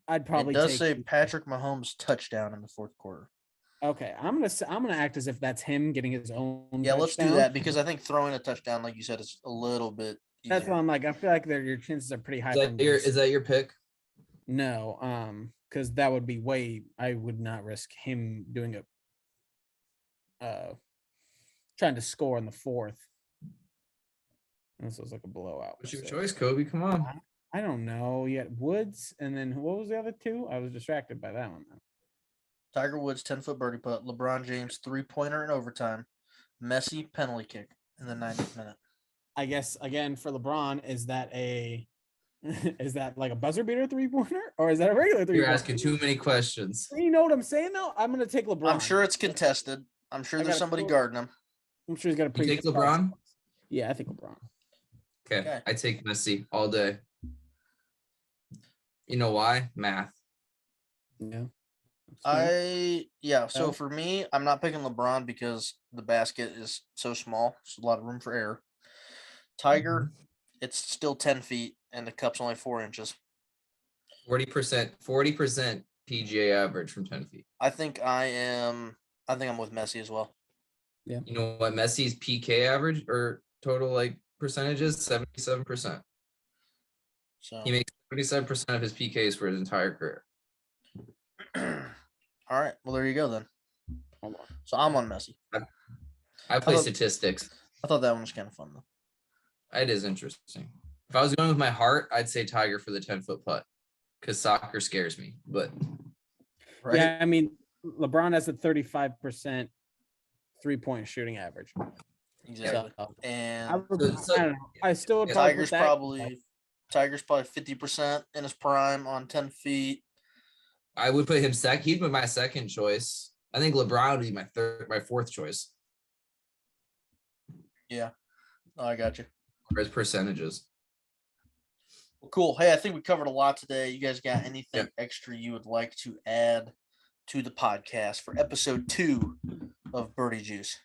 I'd probably It does take. say Patrick Mahomes touchdown in the 4th quarter. Okay, I'm gonna act as if that's him getting his own. Yeah, let's do touchdown. that because I think throwing a touchdown, like you said, is a little bit easier. That's why I'm like, I feel like your chances are pretty high. Is that your pick? No, because that would be I would not risk him doing trying to score in the 4th. This was like a blowout. What's your choice, Kobe? Come on. I don't know. You had Woods, and then what was the other 2? I was distracted by that one. Tiger Woods 10-foot birdie putt. LeBron James 3-pointer in overtime. Messi penalty kick in the 90th minute. I guess again for LeBron, is that like a buzzer beater 3-pointer, or is that a regular 3-pointer? You're asking too many questions. You know what I'm saying though? I'm gonna take LeBron. I'm sure it's contested. I'm sure there's somebody guarding him. I'm sure he's got a pretty. You take LeBron? Yeah, I think LeBron. Okay, I take Messi all day. You know why? Math. Yeah. So for me, I'm not picking LeBron because the basket is so small. There's a lot of room for error. Tiger, it's still 10 feet and the cup's only 4 inches. 40% PGA average from 10 feet. I think I'm with Messi as well. Yeah. You know what Messi's PK average or total like percentages? 77%. So He makes 77% of his PKs for his entire career. all right. Well, there you go then. So I'm on Messi. I play statistics. I thought that one was kind of fun though. It is interesting. If I was going with my heart, I'd say Tiger for the 10-foot putt because soccer scares me. But Right? Yeah, I mean, LeBron has a 35% 3-point shooting average. Exactly. So, And I don't know. I still would Tiger's probably Tiger's probably 50% in his prime on 10 feet. I would put him second. He'd be my second choice. I think LeBron would be my 4th choice. Yeah. Oh, I got you. Or his percentages. Well, cool. Hey, I think we covered a lot today. You guys got anything extra you would like to add to the podcast for episode 2 of Birdie Juice?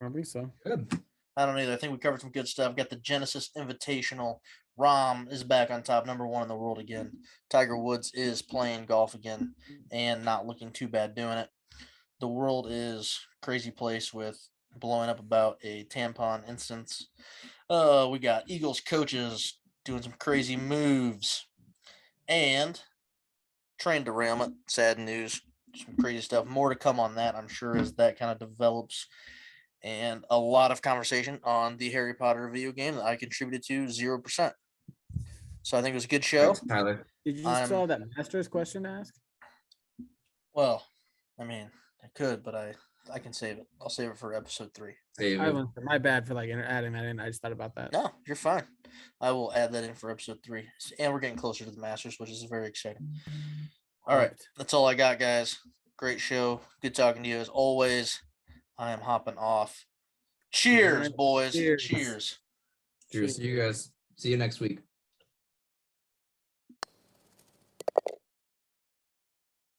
Probably so. Good. I don't either. I think we covered some good stuff. Got the Genesis Invitational. Rahm is back on top, number 1 in the world again. Tiger Woods is playing golf again and not looking too bad doing it. The world is a crazy place with blowing up about a tampon instance. We got Eagles coaches doing some crazy moves, and train derailment. Sad news. Some crazy stuff. More to come on that, I'm sure, as that kind of develops. And a lot of conversation on the Harry Potter video game that I contributed to 0%. So I think it was a good show. Thanks, Tyler. Did you still have that Masters question to ask? Well, I mean, I could, but I can save it. I'll save it for episode 3. Save I it. was my bad for like adding that in. I just thought about that. No, you're fine. I will add that in for episode 3. And we're getting closer to the Masters, which is very exciting. All right. That's all I got, guys. Great show. Good talking to you as always. I am hopping off. Cheers, boys. Cheers. Cheers. Cheers to you guys. See you next week.